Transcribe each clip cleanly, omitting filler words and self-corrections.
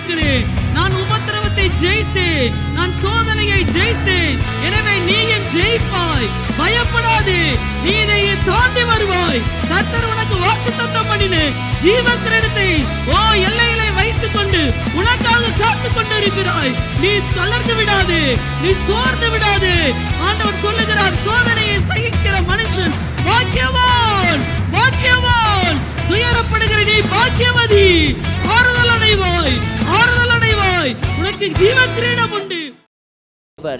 இருக்கிறேன். நான் உபத்திரவத்தை ஜெயித்தேன், நான் சோதனையை ஜெயித்தேன். எனவே நீயும் ஜெயிப்பாய். பயப்படாதே, நீ இதை தாண்டி வருவாய். கர்த்தர் உனக்கு வாக்குத்தத்தம் பண்ணின ஜீவக்கிரீடத்தை எல்லையிலே வைத்துக் கொண்டு உனக்காக காத்துக் கொண்டிருக்கிறாய். நீ தளர்ந்து விடாதே, நீ சோர்ந்து விடாதே. ஆண்டவர் சொல்லுகிறார், சோதனையை சகிக்கிற மனுஷன் பாக்கியவான், பாக்கியவான். துயரப்படுகிற நீ பாக்கியவதி. ஆறுதல் அடைவாய், ஆறுதல் அடைவாய். உனக்கு ஜீவக்கிரீடம் உண்டு.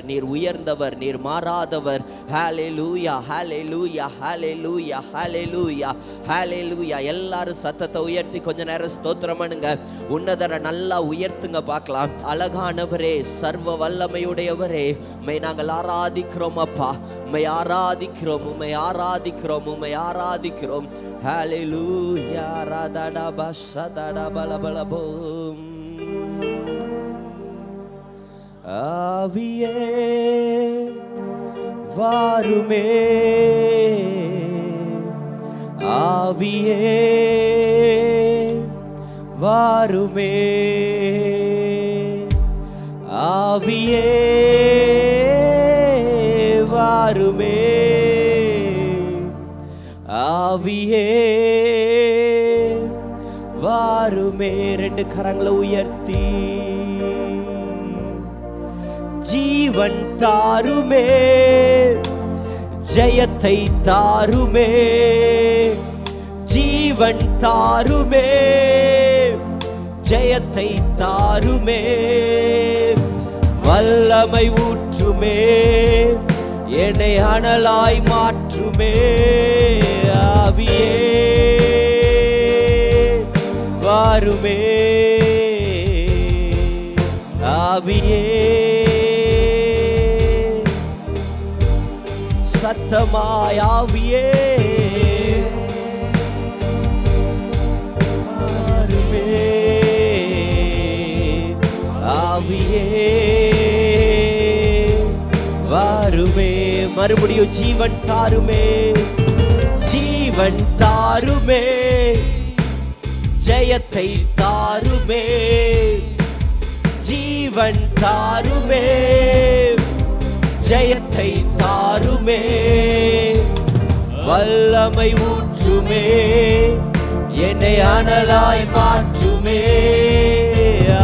நீர் உயர்ந்தவர், நீர் மாறாதவர். ஹல்லேலூயா, ஹல்லேலூயா, ஹல்லேலூயா, ஹல்லேலூயா, ஹல்லேலூயா. எல்லாரும் சத்தத்தை உயர்த்தி கொஞ்ச நேரம் ஸ்தோத்திரம் பண்ணுங்க. உன்னதரை நல்லா உயர்த்துங்க பார்க்கலாம். அழகானவரே, சர்வ வல்லமையுடையவரே, உம்மை நாங்கள் ஆராதிக்கிறோம் அப்பா. உம்மை ஆராதிக்கிறோம், உம்மை ஆராதிக்கிறோம், உம்மை ஆராதிக்கிறோம். ஹல்லேலூயா. ரதடா பஷதடா பலபலபோம். ஆவியே வாருமே, ஆவியே வாருமே, ஆவியே வாருமே, ஆவியே வாருமே. ரெண்டு கரங்களை உயர்த்தி ஜீவன் தாருமே, ஜெயத்தை தாருமே, ஜீவன் தாருமே, ஜெயத்தை தாருமே. வல்லமை ஊற்றுமே, என்னை அனலாய் மாற்றுமே. ஆவியே வாருமே, ஆவியே சத்தமாய். ஆவியே வாருமே, ஆவியே வாருமே. மறுபடியும் ஜீவன் தாருமே, ஜீவன் தாருமே, ஜெயத்தை தாருமே, ஜீவன் தாருமே, ஜெயத்தை தாருமே. வல்லமை ஊற்றுமே, என்னை அனலாய் மாற்றுமே.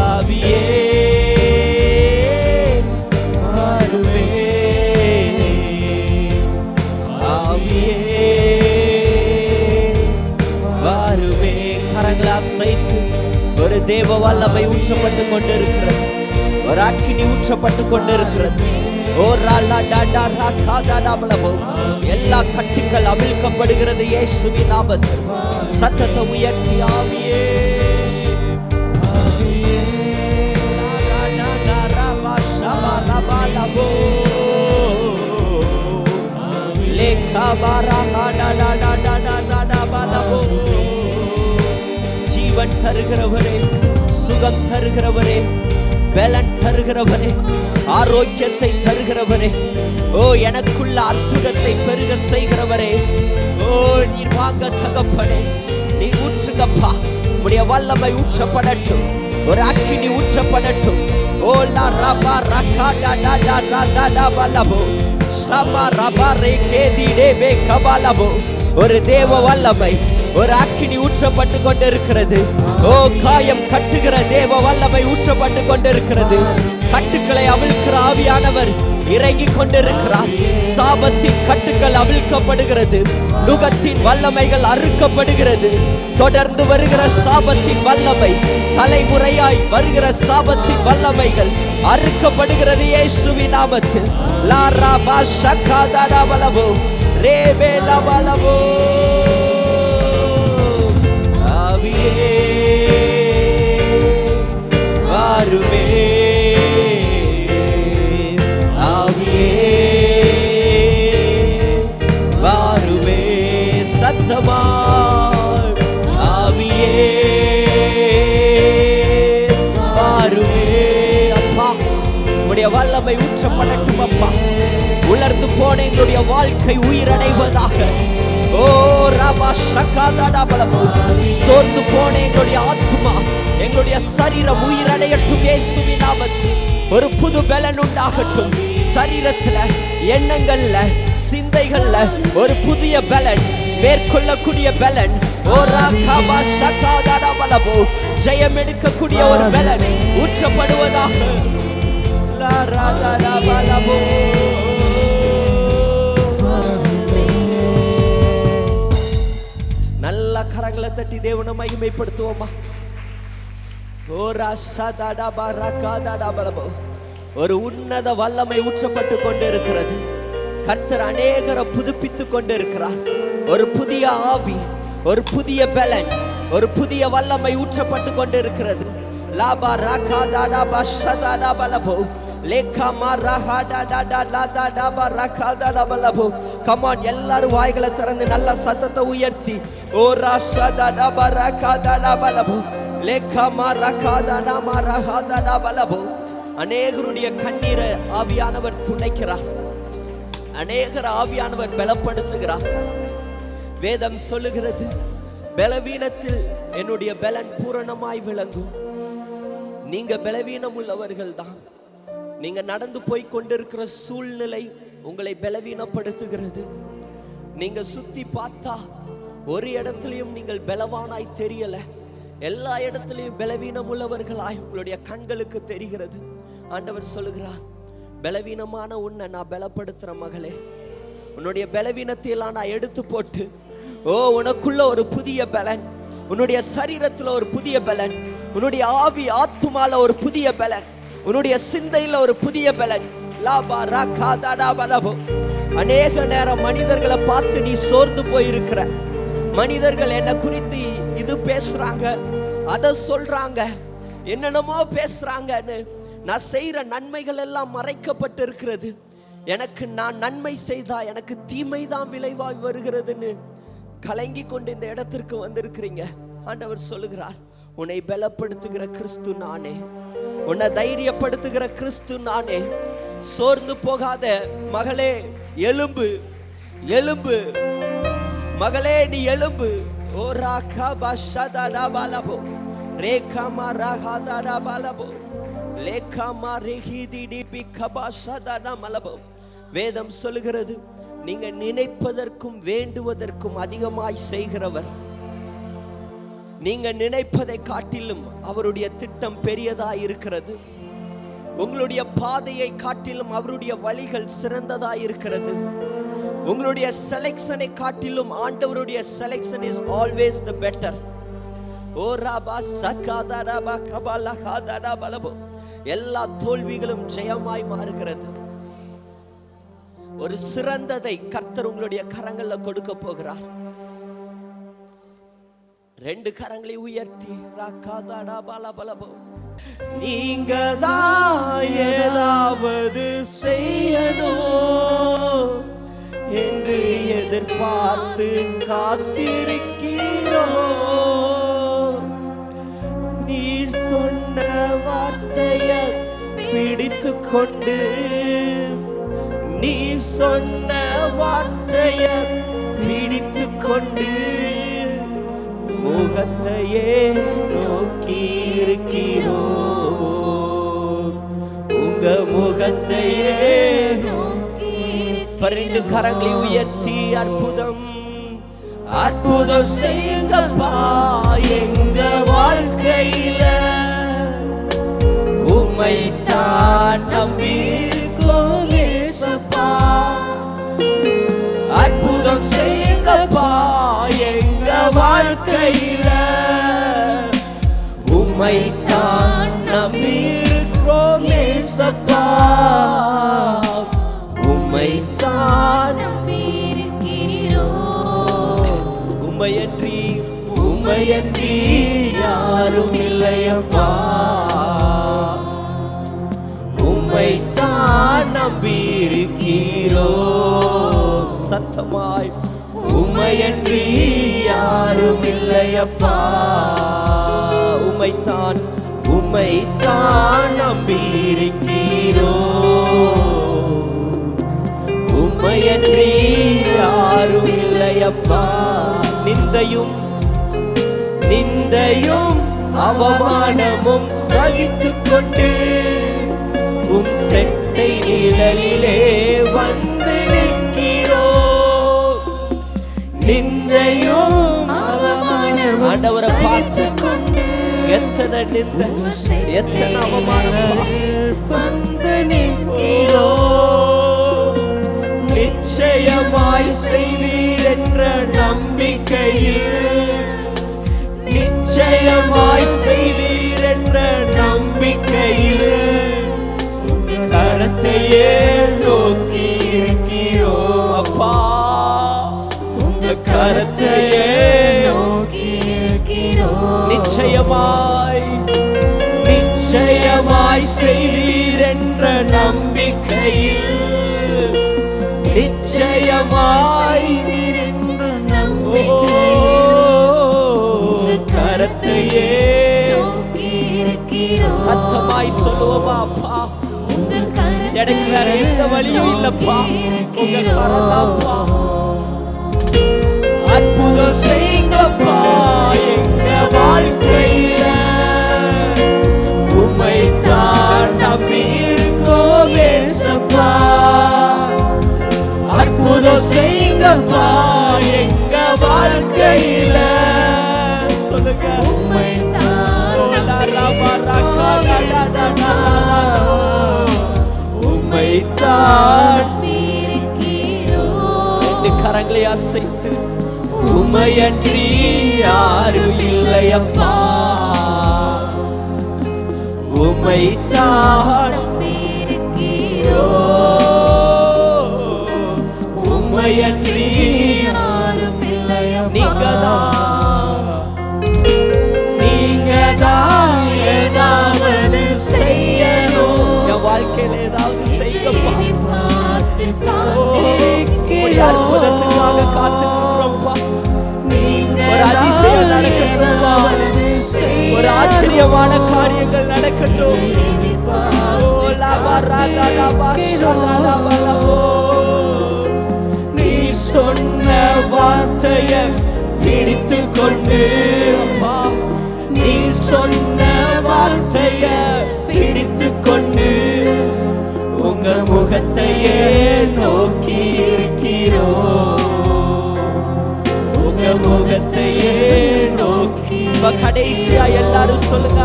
ஆவியே வாருமே, ஆவியே வாருமே. கரங்களை அசைத்து ஒரு தேவ வல்லமை ஊற்றப்பட்டு கொண்டிருக்கிறது, ஒரு அக்கினி ஊற்றப்பட்டு கொண்டிருக்கிறது. எல்லா கட்டுகள் அவிழ்க்கப்படுகிறது இயேசுவின் நாமத்தில். சத்தத்தை உயர்த்தி ஆவியே ஜீவன் தருகிறவரே, சுகம் தருகிறவரே, பலன் தருகிறவரே, ஆரோக்கியத்தை தருகிறவரே, எனக்குள்ள அற்புதத்தை பெருக செய்கிறவரே, நீர் வாங்க தகப்பனே, நீர் ஊற்றுங்கப்பா. உடைய வல்லமை ஊற்றப்படட்டும், ஒரு அக்கினி ஊற்றப்படட்டும். ஒரு தேவ வல்லமை, ஒரு அக்கினி ஊற்றப்பட்டு கொண்டிருக்கிறது. காயம் கட்டுகிற தேவ வல்லமை ஊற்றப்பட்டு கொண்டிருக்கிறது. கட்டுக்களை அவிழ்க்கிற ஆவியானவர் இறங்கி கொண்டிருக்கிறார். சாபத்தின் கட்டுக்கள் அவிழ்க்கப்படுகிறது, நுகத்தின் வல்லமைகள் அறுக்கப்படுகிறது. தொடர்ந்து வருகிற சாபத்தின் வல்லமை, தலைமுறையாய் வருகிற சாபத்தின் வல்லமைகள் அறுக்கப்படுகிறது இயேசுவின் நாமத்தில். லாரா பாஷகாதா பலவோ ரேபேலா பலவோ. ஆவியே வாருமே, ஆவியே வாருமே. சத்தமாய் ஆவியே வாருமே. அப்பா, உம்முடைய வல்லமை ஊற்றப்படட்டும் அப்பா. உலர்ந்து போன எங்களுடைய வாழ்க்கை உயிரடைவதாக. ஓ ரபா ஷகாதடா பலபோ. சோர்ந்து போன எங்களுடைய ஆத்துமா, எங்களுடைய சரீரம் உயிரடையட்டும் இயேசுவின் நாமத்தில். ஒரு புது பலன் உண்டாகட்டும் சரீரத்துல, எண்ணங்கள்ல, சிந்தைகள்ல ஒரு புதிய பலன், மேற்கொள்ளக்கூடிய பலன். ஜெயம் எடுக்கக்கூடிய ஒரு பலன் ஊற்றப்படுவதாக. நல்ல கரங்களை தட்டி தேவனை மகிமைப்படுத்துவோமா. ஒரு உன்னத வல்லமை ஊற்றப்பட்டு கொண்டு இருக்கிறது. கர்த்தர் அநேகரை புதுப்பித்துக் கொண்டு இருக்கிறார். ஒரு புதிய ஆவி, ஒரு புதிய பலன், ஒரு புதிய வல்லமை ஊற்றப்பட்டு கொண்டு இருக்கிறது. லாபா ராகா தாடா பஷதாடா பலபோ லேகா மாராஹா டாடா லாதா டாபா ராகா தாடா பலபோ. கம் ஆன், எல்லாரும் வாய்களை திறந்து நல்ல சத்தத்தை உயர்த்தி ஓ ராஷா தாடா பராகா தாடா பலபோ லேகா மாராகா தாடா மாராஹா தாடா பலபோ. அநேகருடைய கண்ணீரை ஆவியானவர் துடைக்கிறார். அநேகர் ஆவியானவர் பலப்படுத்துகிறார். வேதம் சொல்லுகிறது, பலவீனத்தில் என்னுடைய பலன் பூரணமாய் விளங்கும். நீங்க பலவீனம் உள்ளவர்கள் தான். நீங்க நடந்து போய் கொண்டிருக்கிற சூழ்நிலை உங்களை பலவீனப்படுத்துகிறது. நீங்க சுத்தி பார்த்தா ஒரு இடத்துலயும் நீங்கள் பலவானாய் தெரியல. எல்லா இடத்துலயும் பலவீனம் உள்ளவர்களாய் உங்களுடைய கண்களுக்கு தெரிகிறது. ஆண்டவர் சொல்லுகிறார், பலவீனமான உன்னை நான் பலப்படுத்துற மகளே, உன்னுடைய பலவீனத்தை எல்லாம் நான் எடுத்து போட்டு உனக்குள்ள ஒரு புதிய பலன், உன்னுடைய சரீரத்துல ஒரு புதிய பலன், உன்னுடைய ஆவி ஆத்துமால ஒரு புதிய பலன், உன்னுடைய சிந்தையில ஒரு புதிய பலன். லாபா ராகா தாடா பலபோ. அநேக நேரம் மனிதர்களை பார்த்து நீ சோர்ந்து போயிருக்கிற. மனிதர்கள் என்ன குறித்து இது பேசுறாங்க, அதை சொல்றாங்க, என்னென்னமோ பேசுறாங்கன்னு. நான் செய்யற நன்மைகள் எல்லாம் மறைக்கப்பட்டு இருக்கிறது. எனக்கு நான் நன்மை செய்தா எனக்கு தீமை தான் விளைவாய் வருகிறதுன்னு கலங்கி கொண்டு இந்த இடத்திற்கு வந்திருக்கிறீங்க. ஆண்டவர் சொல்லுகிறார், உன்னை பலப்படுத்துகிற கிறிஸ்து நானே, உன்னை தைரியப்படுத்துகிற கிறிஸ்து நானே. சோர்ந்து போகாத மகளே, எலும்பு எலும்பு மகளே, நீ எலும்பு. ஓ ராகா பஷதாடா பலபோ ரேகா மாராஹாதாடா பலபோ லேகா மாரேஹிதிடி பிகபாஷதாடா மலபோ. வேதம் சொல்லுகிறது, நீங்க நினைப்பதற்கும் வேண்டுவதற்கும் அதிகமாய் செய்கிறவர். நீங்க நினைப்பதை காட்டிலும் அவருடைய திட்டம் பெரியதாய் இருக்கிறது. உங்களுடைய பாதையை காட்டிலும் அவருடைய வழிகள் சிறந்ததாய் இருக்கிறது. உங்களுடைய செலக்ஷனை காட்டிலும் ஆண்டவருடைய selection is always the better. ஓ ராபா சகாதாடா பகபலா ஹாதாடா பலபோ. எல்லா தோல்விகளும் ஜெயமாய் மாறுகிறது. ஒரு சிறந்ததை கர்த்தர் உங்களுடைய கரங்கள்ல கொடுக்க போகிறார். ரெண்டு கரங்களை உயர்த்தி ராகாதாடா பலபலபோ. நீங்க தான் ஏதாவது செய்யணும் என்று எதிர்பார்த்து காத்திருக்கிறோ. நீர் சொன்ன வார்த்தையை பிடித்து கொண்டு, நீர் சொன்ன வார்த்தையை பிடித்து கொண்டு முகத்தையே நோக்கி இருக்கிறோ. உங்க முகத்தையே பரிந்து கரங்களை உயர்த்தி அற்புதம் அற்புதம் செய்யுங்கப்பா எங்க வாழ்க்கையில. உம்மைத்தான் நம்பியிருக்கோம் ஏசப்பா. அற்புதம் செய்யுங்கப்பா எங்க வாழ்க்கையில. உம்மைத்தான் நம்பியிருக்கிறோம் ஏசப்பா. உம்மைத்தான் உம்மையன்றி யாரும் இல்லையப்பா. உம்மைத்தான் நம்பியிருக்கிறோம். சத்தமாய் உம்மையன்றி யாரும் இல்லையப்பா. உம்மைத்தான் நம்பியிருக்கிறோம். உம்மையன்றி யாரும் இல்லையப்பா. இல்லையப்பா. நிந்தையும் அவமானமும் சகித்துக் கொண்டு உம் செட்டை நிழலிலே வந்து நிற்கிறோம். நிந்தையும் அவமானமும் ஆண்டவரை பார்த்து கொண்டு எத்தனை நிந்தை எத்தனை அவமானம் வந்து நிற்கிறோம். நிச்சயமாய் செய்வீர் என்ற நம்பிக்கையில், நிச்சயமாய் செய்வீர் என்ற நம்பிக்கையில் கரத்தையே நோக்கி இருக்கிறோம் அப்பா. உங்க கரத்தையே நோக்கி இருக்கிறோம். நிச்சயமாய் செய்வீர் என்ற நம்பிக்கையில், நிச்சயமாய் கரத்தையே சத்தமாய் சொல்லுவோமா அப்பா. எனக்கு வேற எந்த வழியும் இல்லப்பா, உங்க கரந்தாப்பா. அற்புதம் செய்யுங்கப்பா எங்க வாழ்க்கையில, உம்மைத்தான் நம்பி இருக்கோம் ஏசப்பா. அற்புதம் செய்யுங்கப்பா எங்க வாழ்க்கையில, சொல்லுங்க. உம்மைத்தான் ரெண்டு கரங்களை அசைத்து, உம்மையன்றி யாரும் இல்லையப்பா. உம்மைத்தான் உம்மையன்றி யாரும் இல்லையப்பா. நீங்கதான் ஏதாவது செய்யணும், என் வாழ்க்கையில ஏதாவது செய்யப்பா. அற்புதத்துக்காக காத்துக்கிறோம்ப்பா. ஒரு அதிசயம் நடக்கட்டும்ப்பா, ஒரு ஆச்சரியமான காரியங்கள் நடக்கட்டும். நீ சொன்ன வார்த்தைய பிடித்து கொண்டு அப்பா, நீ சொன்ன வார்த்தைய பிடித்து கொண்டு உங்க முகத்தையே நோக்கி இருக்கிறோம். உங்க முகத்தையே நோக்கி. கடைசியா எல்லாரும் சொல்லுங்க,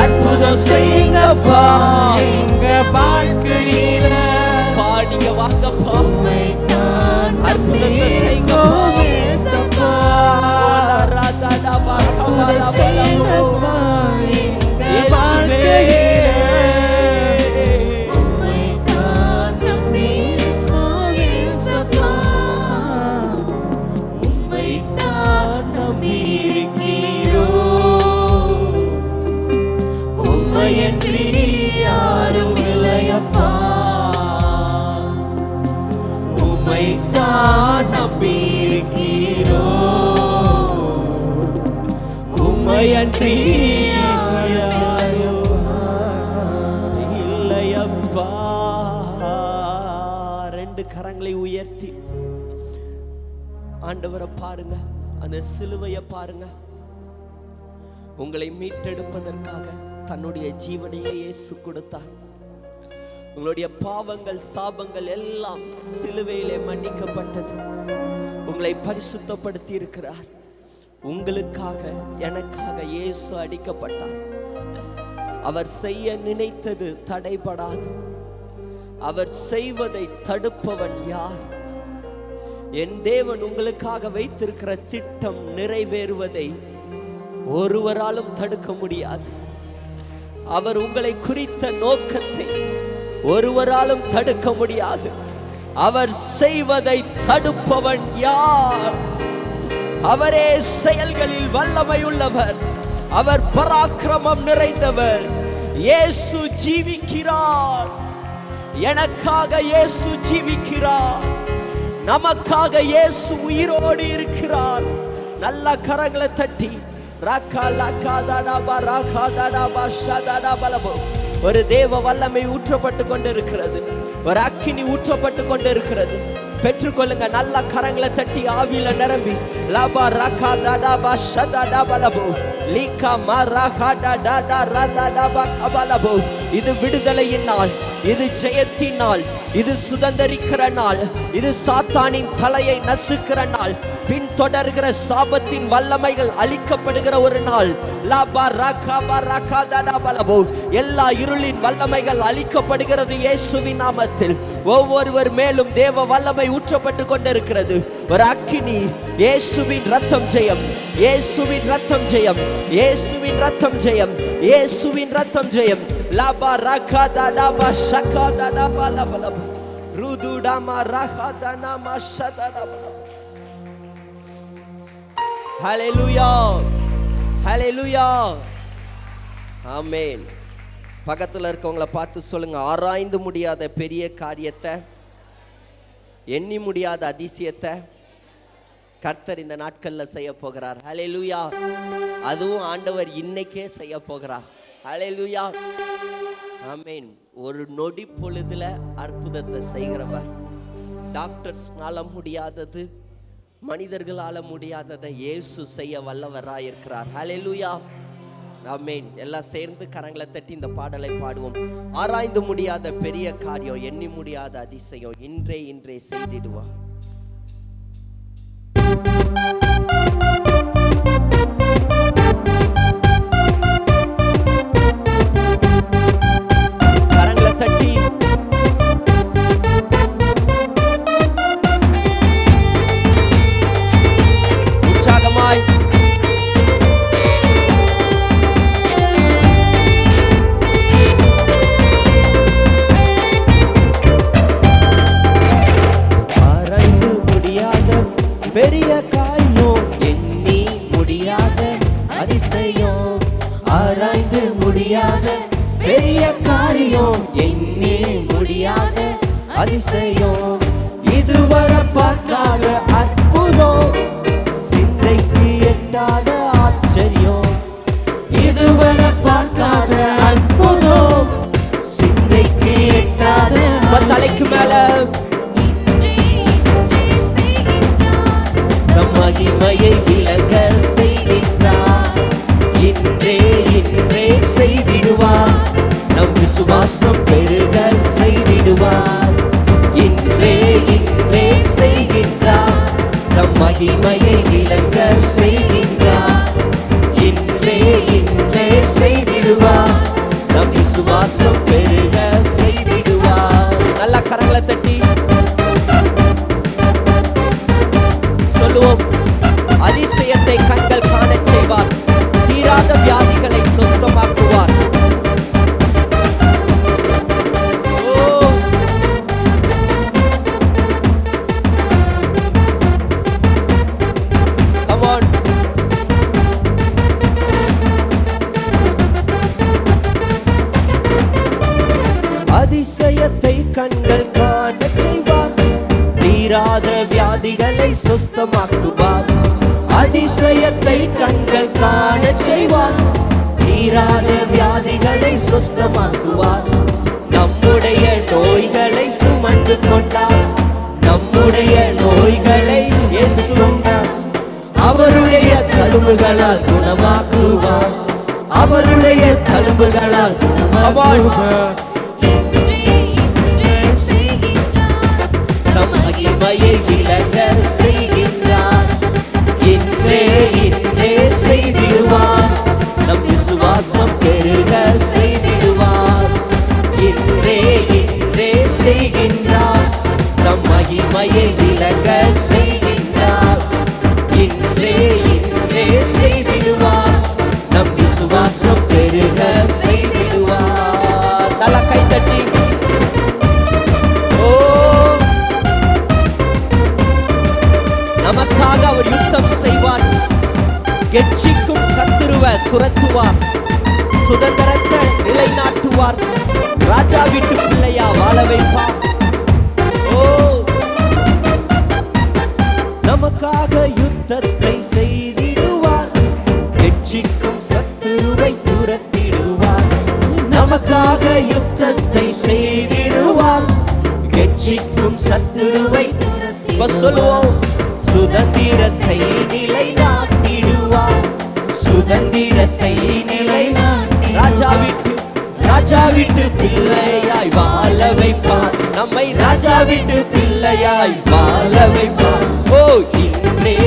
அற்புதம் செய்யுங்கப்பா எங்க வாழ்க்கையில. பாடிங்க வாங்கப்பா, அற்புதத்தை செய்யுங்கப்பா. உம்மையன்றி யாரும் இல்லையப்பா. உம்மைத்தான் நம்பியிருக்கிறோம். உம்மையன்றி யாரும் இல்லையப்பா. ரெண்டு கரங்களை உயர்த்தி ஆண்டவரை பாருங்க, அந்த சிலுவையை பாருங்க. உங்களை மீட்டெடுப்பதற்காக தன்னுடைய ஜீவனையே இயேசு கொடுத்தார். உங்களுடைய பாவங்கள் சாபங்கள் எல்லாம் சிலுவையிலே மன்னிக்கப்பட்டது. உங்களை பரிசுத்தப்படுத்தி இருக்கிறார். உங்களுக்காக எனக்காக இயேசு அடிக்கப்பட்டார். அவர் செய்ய நினைத்தது தடைபடாது. அவர் செய்வதை தடுப்பவன் யார்? என் தேவன் உங்களுக்காக வைத்திருக்கிற திட்டம் நிறைவேறுவதை ஒருவராலும் தடுக்க முடியாது. அவர் உங்களை குறித்த நோக்கத்தை ஒருவராலும் தடுக்க முடியாது. அவர் செய்வதை தடுப்பவன் யார்? அவரே செயல்களில் வல்லமை உள்ளவர். அவர் பராக்கிரமம் நிறைந்தவர். இயேசு ஜீவிக்கிறார். எனக்காக இயேசு ஜீவிக்கிறார். நமக்காக இயேசு உயிரோடு இருக்கிறார். நல்ல கரங்களை தட்டி ஒரு தேவ வல்லமை ஊற்றப்பட்டு கொண்டிருக்கிறது. ஒரு அக்கினி ஊற்றப்பட்டு கொண்டிருக்கிறது. பெற்றுக்கொள்ளுங்க. நல்ல கரங்களை தட்டி ஆவியில நிரம்பி லபா ரகா தடபா ஷதடபலபோ லீகா மரஹா டடடரதடபா கபலபோ. இது விடுதலையின் நாள், இது ஜெயத்தின் நாள், இது சுதந்திரிக்கிற நாள், இது சாத்தானின் தலையை நசுக்கிற நாள், பின்தொடர்கிற சாபத்தின் வல்லமைகள் அழிக்கப்படுகிற ஒரு நாள். எல்லா இருளின் வல்லமைகள் அழிக்கப்படுகிறது இயேசுவின் நாமத்தில். ஒவ்வொருவர் மேலும் தேவ வல்லமை ஊற்றப்பட்டு கொண்டிருக்கிறது. ஒரு அக்கினி. இயேசுவின் ரத்தம் ஜெயம், இயேசுவின் ரத்தம் ஜெயம், இயேசுவின் ரத்தம் ஜெயம், இயேசுவின் ரத்தம் ஜெயம். லபா ரகா தடபா ஷகா தடபா லபலப ருதுடமா ரகா தனமா ஷதடபா. ஹல்லேலூயா, ஹல்லேலூயா, ஆமென். பக்கத்தில் இருக்கவங்கள பார்த்து சொல்லுங்க, ஆராய்ந்து முடியாத பெரிய காரியத்தை, எண்ணி முடியாத அதிசயத்தை கர்த்தர் இந்த நாட்களில் செய்ய போகிறார். ஹல்லேலூயா. அதுவும் ஆண்டவர் இன்னைக்கே செய்ய போகிறார். ஹல்லேலூயா, ஆமென். ஒரு நொடி பொழுதுல அற்புதத்தை செய்கிறவர். டாக்டர்ஸ்னால முடியாதது, மனிதர்களால முடியாததை இயேசு செய்ய வல்லவராய் இருக்கிறார். ஹல்லேலூயா, ஆமென். எல்லாம் சேர்ந்து கரங்களை தட்டி இந்த பாடலை பாடுவோம். ஆராய்ந்து முடியாத பெரிய காரியம், எண்ணி முடியாத அதிசயம் இன்றே செய்திடுவா. கரங்களை தட்டி உற்சாகமாய் பெரிய காரியம், எண்ணி முடியாத அதிசயம். ஆராய்ந்து முடியாத பெரிய காரியம், எண்ணி முடியாத அதிசயம். இதுவரை பார்க்காத அற்புதம், சிந்தைக்கு எட்டாத ஆச்சரியம். இதுவரை பார்க்காத அற்புதம், சிந்தைக்கு எட்டாத. தலைக்கு மேல மகிமையை விளங்க செய்கின்றார். இன்றே செய்திடுவார். நம் விசுவாசம் பெருக செய்திடுவார். இன்றே செய்கின்றார். நம் மகிமையை விளங்க செய்கின்றார். இன்றே செய்திடுவார். நம் விசுவாசம் பெருக செய்திடுவார். நல்ல கரங்களை தட்டி சொல்லுவோம். அதிசயத்தை கண்கள் காணச் செய்வார். தீராத வியாதிகளை சுத்தமாக்குவார். அதிசயத்தை கண்கள் காணச் செய்வார். தீராத வியாதிகளை சுத்தமாக்குவார். அதிசயத்தை கண்கள் காணச் செய்வார். தீராத வியாதிகளை சுத்தமாக்குவார். நம்முடைய நோய்களை சுமந்து கொண்டார். நம்முடைய நோய்களை இயேசு அவருடைய தழும்புகளால் குணமாக்குவார். அவருடைய தழும்புகளால் குணமாக்குவார். நம் மகிமையை விளங்க செய்கின்றார். இன்றே செய்திடுவார். நம் விசுவாசம் பெருக செய்திடுவார். இன்றே செய்கின்றார். நம் மகிமையை விளங்க செய்கின்றார். இன்றே செய்திடுவார். நம் விசுவாசம் பெருக செய்திடுவார். நல்ல கைத்தட்டி நமக்காக அவர் யுத்தம் செய்வார். கெட்சிக்கும் சத்துருவை துரத்துவார். சுதந்திரத்தை நிலைநாட்டுவார். ராஜா வீட்டு பிள்ளையா வாழ வைப்பார். நமக்காக யுத்தத்தை செய்திடுவார். கெட்சிக்கும் சத்துருவை துரத்திடுவார். நமக்காக யுத்தத்தை செய்திடுவார். கெட்சிக்கும் சத்துருவை துரத்திடுவார். இப்ப சொல்லுவோம், சுதந்திரத்தை நிலைநாட்டிடுவார், சுதந்திரத்தை ராஜா விட்டு பிள்ளையாய் வாழ வைப்பார், நம்மை ராஜா விட்டு பிள்ளையாய் வாழ வைப்பார். ஓ இன்றே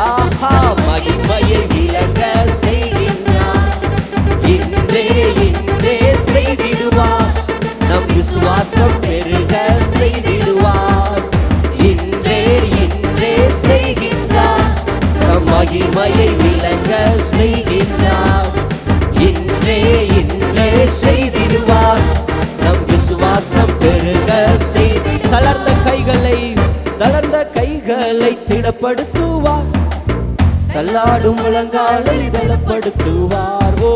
ஆஹா மகிமையை விளங்க செய்கின்றார், இன்றே செய்திடுவார், நம் விசுவாசம் பெருக செய்திடுவார், இன்றே செய்கின்றார், நம் மகிமையை விளங்க செய்கின்றார், இன்றே செய்திடுவார், நம் விசுவாசம் பெருக செய்தி. தளர்ந்த கைகளை திடப்படுத்துவார், தள்ளாடும் முழங்காலை பலப்படுத்துவார். ஓ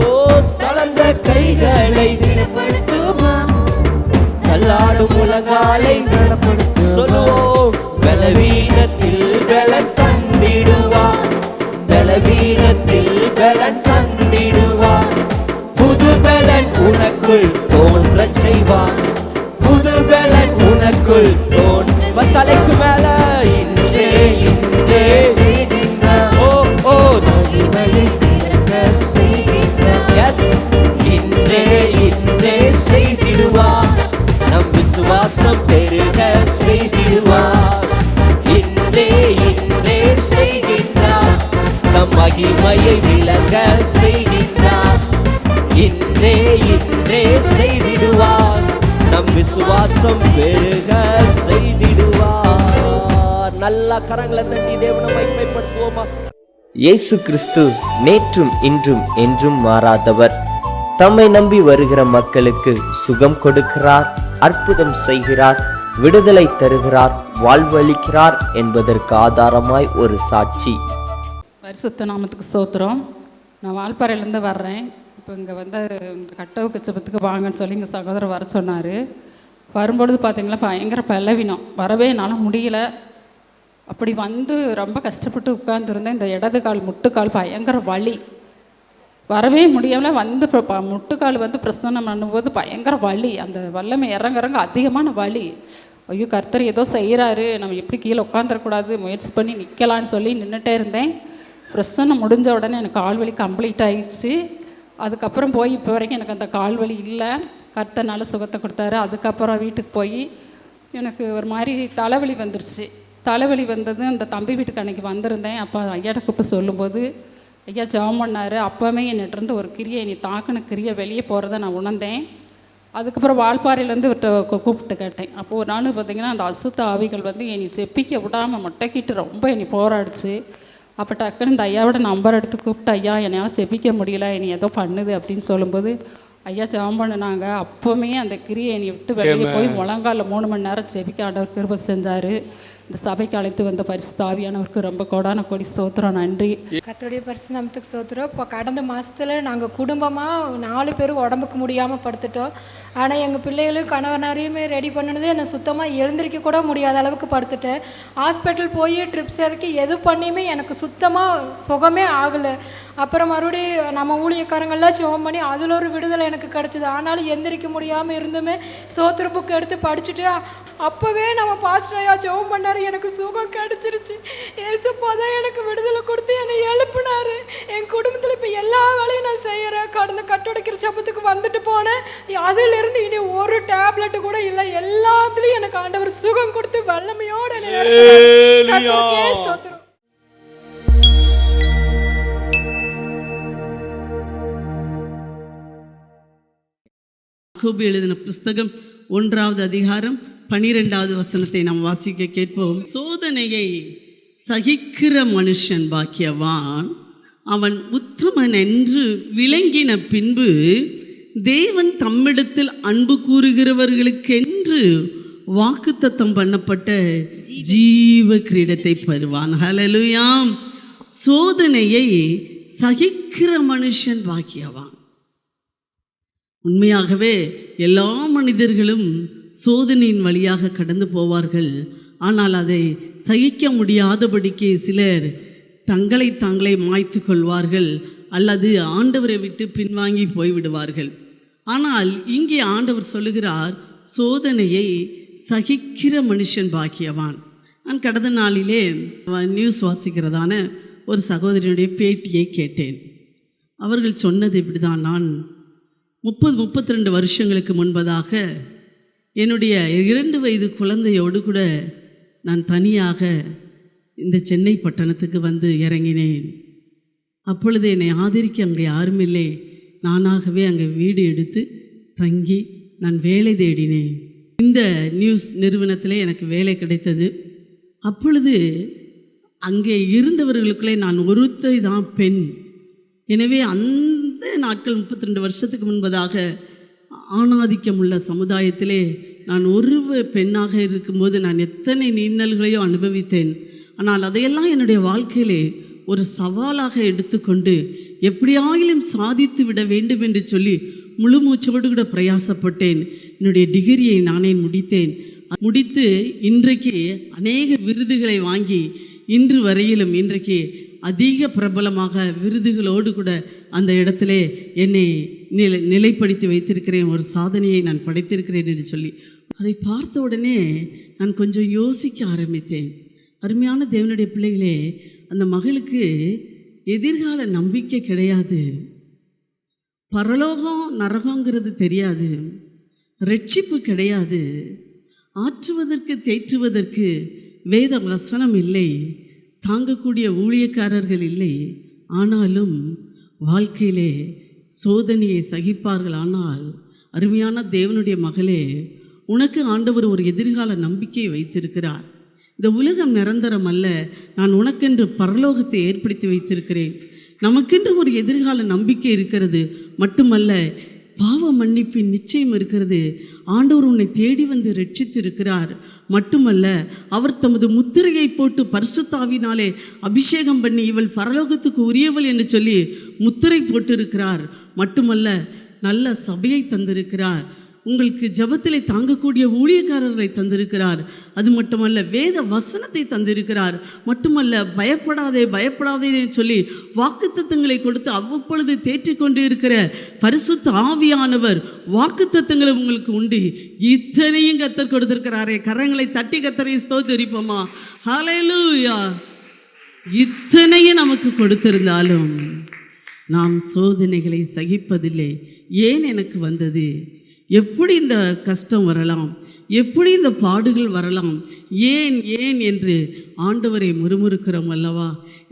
தளர்ந்த கைகளை திடப்படுத்துவார், தள்ளாடும் முழங்காலை சொல்லுவோம், பலவீனத்தில் பலன் தந்திடுவார், பலவீனத்தில் பலன் தந்திடுவார், புது பலன் உனக்குள் தோன்றச் செய்வார், புது பலன் உனக்குள் தலைக்கு மேல இன்றே ஓ ஓ எஸ் இன்றே செய்திடுவார், நம் விசுவாசம் பெருக செய்திடுவார், இன்றே செய்கின்றார், நம் மகிமையை விளங்க செய்கின்றார், இன்றே செய்திடுவார், நம் விசுவாசம் பெருக செய்திடுவார். நல்ல கரங்களை தட்டி தேவனை மகிமைப்படுத்துவோமா. இயேசு கிறிஸ்து நேற்றும் இன்றும் என்றும் மாறாதவர். தம்மை நம்பி வருகிற மக்களுக்கு சுகம் கொடுக்கிறார், அற்புதம் செய்கிறார், விடுதலை தருகிறார், வாழ்வளிக்கிறார் என்பதற்கு ஆதாரமாய் ஒரு சாட்சி. பரிசுத்த நாமத்துக்கு ஸ்தோத்திரம். நான் வால்பாறையிலேருந்து வர்றேன். இப்போ இங்கே வந்து இந்த கட்டவு கச்சபத்துக்கு வாங்கன்னு சொல்லி எங்கள் சகோதரர் வர சொன்னார். வரும்பொழுது பார்த்திங்களா பயங்கர பலவீனம், வரவே என்னால் முடியல. அப்படி வந்து ரொம்ப கஷ்டப்பட்டு உட்கார்ந்துருந்தேன். இந்த இடது கால் முட்டுக்கால் பயங்கர வலி, வரவே முடியாமல் வந்து முட்டுக்கால் வந்து பிரசன்னம் பண்ணும்போது பயங்கர வலி, அந்த வல்லமை இறங்க அதிகமான வலி. ஐயோ கர்த்தர் ஏதோ செய்கிறாரு, நம்ம எப்படி கீழே உட்காந்துடக்கூடாது, முயற்சி பண்ணி நிற்கலான்னு சொல்லி நின்றுட்டே இருந்தேன். பிரசன்னம் முடிஞ்ச உடனே எனக்கு கால் வலி கம்ப்ளீட் ஆகிடுச்சு. அதுக்கப்புறம் போய் இப்போ வரைக்கும் எனக்கு அந்த கால் வலி இல்லை, கர்த்தர்னால சுகத்தை கொடுத்தாரு. அதுக்கப்புறம் வீட்டுக்கு போய் எனக்கு ஒரு மாதிரி தலைவலி வந்துருச்சு. தலைவலி வந்தது அந்த தம்பி வீட்டுக்கு அன்றைக்கி வந்திருந்தேன். அப்போ ஐயாட்ட கூப்பிட்டு சொல்லும்போது ஐயா ஜெபம் பண்ணார். அப்போவே என்னிட்டிருந்து ஒரு கிரியை, நீ தாக்குன கிரியை வெளியே போகிறத நான் உணர்ந்தேன். அதுக்கப்புறம் வால்பாறையிலேருந்து கூப்பிட்டு கேட்டேன். அப்போது ஒரு நாள் பார்த்திங்கன்னா அந்த அசுத்த ஆவிகள் வந்து என்னை செப்பிக்க விடாமல் மொட்டைக்கிட்டு ரொம்ப என்னை போராடிச்சு. அப்போ டக்குன்னு இந்த ஐயாவோட நம்பர் எடுத்து கூப்பிட்டு, ஐயா என்னையால் செப்பிக்க முடியல, என்னை ஏதோ பண்ணுது அப்படின்னு சொல்லும்போது ஐயா ஜெபம் பண்ணினாங்க. அப்போவுமே அந்த கிரியை என்னை விட்டு வெளியே போய் முழங்காலில் 3 மணி நேரம் செபிக்க ஆண்டவர் கிருபை செஞ்சார். இந்த சபைக்கு அழைத்து வந்த பரிசுத்த ஆவியானவருக்கு ரொம்ப கோடான கோடி ஸ்தோத்திரம், நன்றி. கர்த்தருடைய பரிசுத்த நாமத்துக்கு ஸ்தோத்திரம். இப்போ கடந்த மாதத்தில் நாங்கள் குடும்பமாக 4 பேரும் உடம்புக்கு முடியாமல் படுத்துட்டோம். ஆனால் எங்கள் பிள்ளைகளும் கணவனாரையுமே ரெடி பண்ணினது என்னை சுத்தமாக எழுந்திரிக்க கூட முடியாத அளவுக்கு படுத்துட்டேன். ஹாஸ்பிட்டல் போய் ட்ரிப்ஸ் இறக்கி எது பண்ணியுமே எனக்கு சுத்தமாக சுகமே ஆகலை. அப்புறம் மறுபடியும் நம்ம ஊழியக்காரங்கள்லாம் ஜெபம் பண்ணி அதில் ஒரு விடுதலை எனக்கு கிடச்சிது. ஆனாலும் எந்திரிக்க முடியாமல் இருந்துமே ஸ்தோத்திர புக் எடுத்து படிச்சுட்டு அப்போவே நம்ம பாஸ்டர் ஐயா ஜெபம் பண்ணார், எனக்கு சுகம் கிடச்சிருச்சு. ஏசப்பா தான் எனக்கு விடுதலை கொடுத்து என்னை எழுப்பினார். என் குடும்பத்தில் இப்போ எல்லா வேலையும் நான் செய்கிறேன். கடந்த கட்டுடைக்கிற சப்பத்துக்கு வந்துட்டு போனேன். அதிலிருந்து இனி ஒரு டேப்லெட்டு கூட இல்லை. எல்லாத்துலேயும் எனக்கு ஆண்டவர் சுகம் கொடுத்து வல்லமையோடு ஸ்தோத்திரம். யாக்கோபு எழுதின புஸ்தகம் 1வது அதிகாரம் 12வது வசனத்தை நாம் வாசிக்க கேட்போம். சோதனையை சகிக்கிற மனுஷன் பாக்கியவான், அவன் உத்தமன் என்று விளங்கின பின்பு தேவன் தம்மிடத்தில் அன்பு கூறுகிறவர்களுக்கென்று வாக்குத்தத்தம் பண்ணப்பட்ட ஜீவ கிரீடத்தை பெறுவான். ஹல்லேலூயா. சோதனையை சகிக்கிற மனுஷன் பாக்கியவான். உண்மையாகவே எல்லா மனிதர்களும் சோதனையின் வழியாக கடந்து போவார்கள். ஆனால் அதை சகிக்க முடியாதபடிக்கு சிலர் தங்களை தாங்களே மாய்த்து கொள்வார்கள் அல்லது ஆண்டவரை விட்டு பின்வாங்கி போய்விடுவார்கள். ஆனால் இங்கே ஆண்டவர் சொல்லுகிறார், சோதனையை சகிக்கிற மனுஷன் பாக்கியவான். நான் கடந்த நாளிலே நியூஸ் வாசிக்கிறதான ஒரு சகோதரியுடைய பேட்டியை கேட்டேன். அவர்கள் சொன்னது இப்படிதான்: நான் 32 வருஷங்களுக்கு முன்பதாக என்னுடைய 2 வயது குழந்தையோடு கூட நான் தனியாக இந்த சென்னை பட்டணத்துக்கு வந்து இறங்கினேன். அப்பொழுது என்னை ஆதரிக்க அங்கே யாரும் இல்லை. நானாகவே அங்கே வீடு எடுத்து தங்கி நான் வேலை தேடினேன். இந்த நியூஸ் நிறுவனத்திலே எனக்கு வேலை கிடைத்தது. அப்பொழுது அங்கே இருந்தவர்களுக்குள்ளே நான் ஒருத்தை தான் பெண். எனவே அந்த நாட்கள் 32 வருஷத்துக்கு முன்பதாக ஆணாதிக்கம் உள்ள சமுதாயத்திலே நான் ஒரு பெண்ணாக இருக்கும்போது நான் எத்தனை இன்னல்களையோ அனுபவித்தேன். ஆனால் அதையெல்லாம் என்னுடைய வாழ்க்கையிலே ஒரு சவாலாக எடுத்துக்கொண்டு எப்படியாயிலும் சாதித்து விட வேண்டும் என்று சொல்லி முழு மூச்சோடு கூட பிரயாசப்பட்டேன். என்னுடைய டிகிரியை நானே முடித்து இன்றைக்கு அநேக விருதுகளை வாங்கி இன்று வரையிலும் இன்றைக்கு அதிக பிரபலமாக விருதுகளோடு கூட அந்த இடத்திலே என்னை நிலைப்படுத்தி வைத்திருக்கிறேன். ஒரு சாதனையை நான் படைத்திருக்கிறேன் என்று சொல்லி அதை பார்த்த உடனே நான் கொஞ்சம் யோசிக்க ஆரம்பித்தேன். அருமையான தேவனுடைய பிள்ளைகளே, அந்த மகளுக்கு எதிர்கால நம்பிக்கை கிடையாது. பரலோகம் நரகங்கிறது தெரியாது. ரட்சிப்பு கிடையாது. ஆற்றுவதற்கு தேற்றுவதற்கு வேத வசனம் இல்லை. தாங்கக்கூடிய ஊழியக்காரர்கள் இல்லை. ஆனாலும் வாழ்க்கையிலே சோதனையை சகிப்பார்கள். ஆனால் அருமையான தேவனுடைய மகளே, உனக்கு ஆண்டவர் ஒரு எதிர்கால நம்பிக்கையை வைத்திருக்கிறார். இந்த உலகம் நிரந்தரம் அல்ல. நான் உனக்கென்று பரலோகத்தை ஏற்படுத்தி வைத்திருக்கிறேன். நமக்கென்று ஒரு எதிர்கால நம்பிக்கை இருக்கிறது. மட்டுமல்ல, பாவ மன்னிப்பின் நிச்சயம் இருக்கிறது. ஆண்டவர் உன்னை தேடி வந்து ரட்சித்து இருக்கிறார். மட்டுமல்ல, அவர் தமது முத்திரையை போட்டு பரிசுத்தாவினாலே அபிஷேகம் பண்ணி இவள் பரலோகத்துக்கு உரியவள் என்று சொல்லி முத்திரை போட்டு இருக்கிறார். மட்டுமல்ல, நல்ல சபையை தந்திருக்கிறார். உங்களுக்கு ஜபத்திலே தாங்கக்கூடிய ஊழியக்காரர்களை தந்திருக்கிறார். அது மட்டுமல்ல, வேத வசனத்தை தந்திருக்கிறார். மட்டுமல்ல, பயப்படாதே சொல்லி வாக்குத்தத்தங்களை கொடுத்து அவ்வப்பொழுது தேற்றிக்கொண்டு இருக்கிற பரிசுத்த ஆவியானவர் வாக்குத்தத்தங்களை உங்களுக்கு உண்டு. இத்தனையும் கர்த்தர் கொடுத்திருக்கிறாரே. கரங்களை தட்டி கர்த்தரை ஸ்தோத்திரிப்போமா? ஹல்லேலூயா. இத்தனையும் நமக்கு கொடுத்திருந்தாலும் நாம் சோதனைகளை சகிப்பதில்லை. ஏன் எனக்கு வந்தது? எப்படி இந்த கஷ்டம் வரலாம்? எப்படி இந்த பாடுகள் வரலாம்? ஏன் என்று ஆண்டவரை முறுமுறுக்கிறோம் அல்லவா?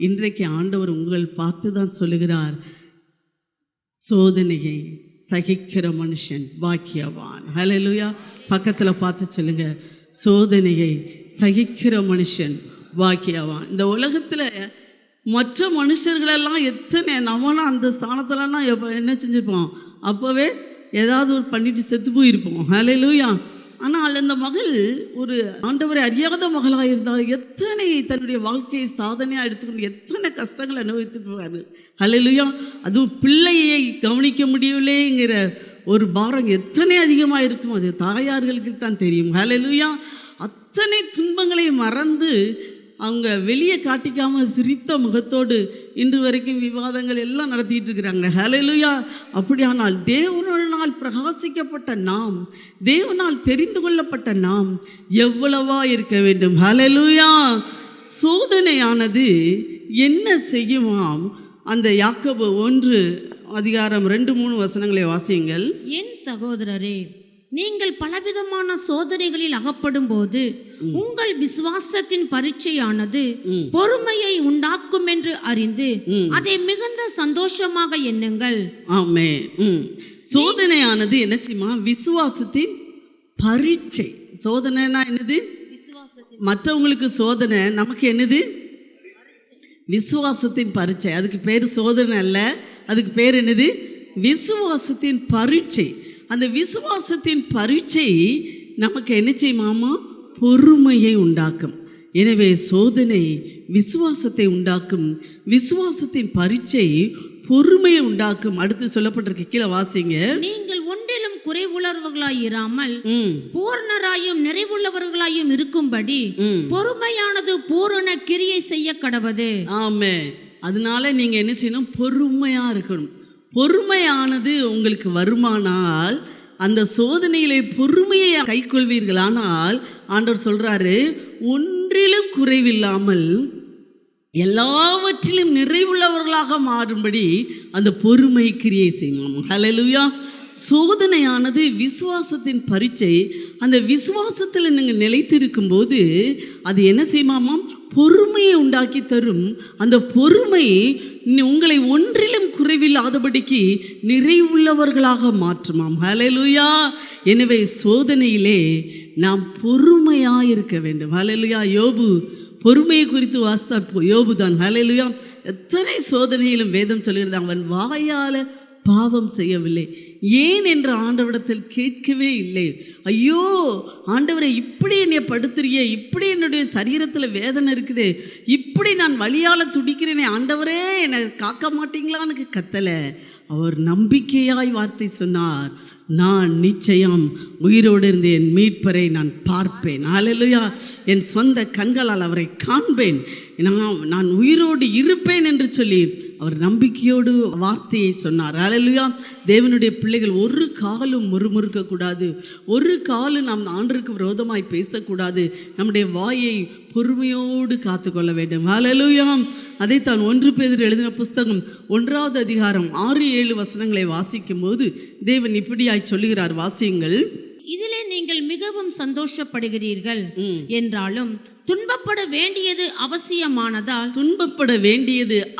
இன்றைக்கு ஆண்டவர் உங்கள் பார்த்து தான் சொல்லுகிறார், சோதனையை சகிக்கிற மனுஷன் பாக்கியவான். ஹல்லேலூயா. பக்கத்தில் பார்த்து சொல்லுங்க, சோதனையை சகிக்கிற மனுஷன் பாக்கியவான். இந்த உலகத்தில் மற்ற மனுஷர்களெல்லாம் எத்தனை நம்மளாம் அந்த ஸ்தானத்துலலாம் என்ன செஞ்சுருப்போம்? அப்போவே ஏதாவது ஒரு பண்ணிட்டு செத்து போயிருப்போம். ஹல்லேலூயா. ஆனால் அந்த மகள் ஒரு ஆண்டவரை அறியாத மகளாக இருந்தால் எத்தனை தன்னுடைய வாழ்க்கையை சாதனையாக எடுத்துக்கொண்டு எத்தனை கஷ்டங்கள் அனுபவித்துருப்பாரு. ஹல்லேலூயா. அதுவும் பிள்ளையை கவனிக்க முடியவில்லைங்கிற ஒரு பாரம் எத்தனை அதிகமாக இருக்கும், அது தாயார்களுக்கு தான் தெரியும். ஹல்லேலூயா. அத்தனை துன்பங்களை மறந்து அவங்க வெளியே காட்டிக்காமல் சிரித்த முகத்தோடு இன்று வரைக்கும் விவாதங்கள் எல்லாம் நடத்திட்டு இருக்கிறாங்க. ஹல்லேலூயா. அப்படியானால் தேவனால் பிரகாசிக்கப்பட்ட நாம், தேவனால் தெரிந்து கொள்ளப்பட்ட நாம் எவ்வளவா இருக்க வேண்டும்? ஹல்லேலூயா. சோதனையானது என்ன செய்யுமாம்? அந்த யாக்கோபு 1:2-3 வாசியுங்கள். என் சகோதரரே, நீங்கள் பலவிதமான சோதனைகளில் அகப்படும் போது உங்கள் விசுவாசத்தின் பரீட்சையானது பொறுமையை உண்டாக்கும் என்று அறிந்து அதை மிகுந்த சந்தோஷமாக எண்ணுங்கள். ஆமென். சோதனையானது என்ன செய்யுமா? விசுவாசத்தின் பரீட்சை. சோதனைனா என்னது? மற்றவங்களுக்கு சோதனை, நமக்கு என்னது? விசுவாசத்தின் பரீட்சை. அதுக்கு பேர் சோதனை அல்ல, அதுக்கு பேர் என்னது? விசுவாசத்தின் பரீட்சை. அந்த விசுவாசத்தின் பரீட்சை நமக்கு என்ன செய்யுமாமா? பொறுமையை உண்டாக்கும். எனவே சோதனை விசுவாசத்தை உண்டாக்கும், விசுவாசத்தின் பரீட்சை பொறுமையை உண்டாக்கும். அடுத்து சொல்லப்பட்டிருக்க, கீழே வாசிங்க. நீங்கள் ஒன்றிலும் குறைவுள்ளவர்களாய் இராமல் பூர்ணராயும் நிறைவுள்ளவர்களாயும் இருக்கும்படி பொறுமையானது பூரண கிரியை செய்ய கடவது. ஆமென். அதனால நீங்க என்ன செய்யணும்? பொறுமையா இருக்கணும். பொறுமையானது உங்களுக்கு வருமானால் அந்த சோதனையிலே பொறுமையை கைக்கொள்வீர்களானால் ஆண்டவர் சொல்றாரு, ஒன்றிலும் குறைவில்லாமல் எல்லாவற்றிலும் நிறைவுள்ளவர்களாக மாறும்படி அந்த பொறுமை கிரியை செய்யணும். ஹல்லேலூயா. சோதனையானது விசுவாசத்தின் பரீட்சை. அந்த விசுவாசத்தில் நீங்கள் நிலைத்திருக்கும் போது அது என்ன செய்யுமாம்? பொறுமையை உண்டாக்கி தரும். அந்த பொறுமை உங்களை ஒன்றிலும் குறைவில்லாதபடிக்கு நிறைவுள்ளவர்களாக மாற்றுமாம். ஹல்லேலூயா. எனவே சோதனையிலே நாம் பொறுமையாக இருக்க வேண்டும். ஹல்லேலூயா. யோபு பொறுமையை குறித்து வாசித்தார் யோபு தான். ஹல்லேலூயா. எத்தனை சோதனையிலும் வேதம் சொல்கிறது, அவன் வாயால் பாவம் செய்யவில்லை. ஏன் என்று ஆண்டவரிடத்தில் கேட்கவே இல்லை. ஐயோ ஆண்டவரை, இப்படி என்னை படுத்துறியே, இப்படி என்னுடைய சரீரத்தில் வேதனை இருக்குது, இப்படி நான் வலியால் துடிக்கிறேனே ஆண்டவரே, என்னை காக்க மாட்டீங்களான்னு கத்தலை. அவர் நம்பிக்கையாய் வார்த்தை சொன்னார், நான் நிச்சயம் உயிரோடு இருந்து என் மீட்பரை நான் பார்ப்பேன். ஹல்லேலூயா. என் சொந்த கண்களால் அவரை காண்பேன், நான் உயிரோடு இருப்பேன் என்று சொல்லி அவர் நம்பிக்கையோடு வார்த்தையை சொன்னார். ஹல்லேலூயா. தேவனுடைய பிள்ளைகள் ஒரு காலும் முறுமுறுக்கக்கூடாது, ஒரு காலும் நாம் ஆண்டவருக்கு விரோதமாய் பேசக்கூடாது. நம்முடைய வாயை பொறுமையோடு காத்துக்கொள்ள வேண்டும். ஹல்லேலூயா. அதைத்தான் 1 பேதுரு எழுதின புஸ்தகம் 1வது அதிகாரம் 6-7 வசனங்களை வாசிக்கும் போது தேவன் இப்படியாய் சொல்லுகிறார். வாசியுங்கள். இதிலே நீங்கள் மிகவும் சந்தோஷப்படுகிறீர்கள் என்றாலும் துன்பப்பட வேண்டியது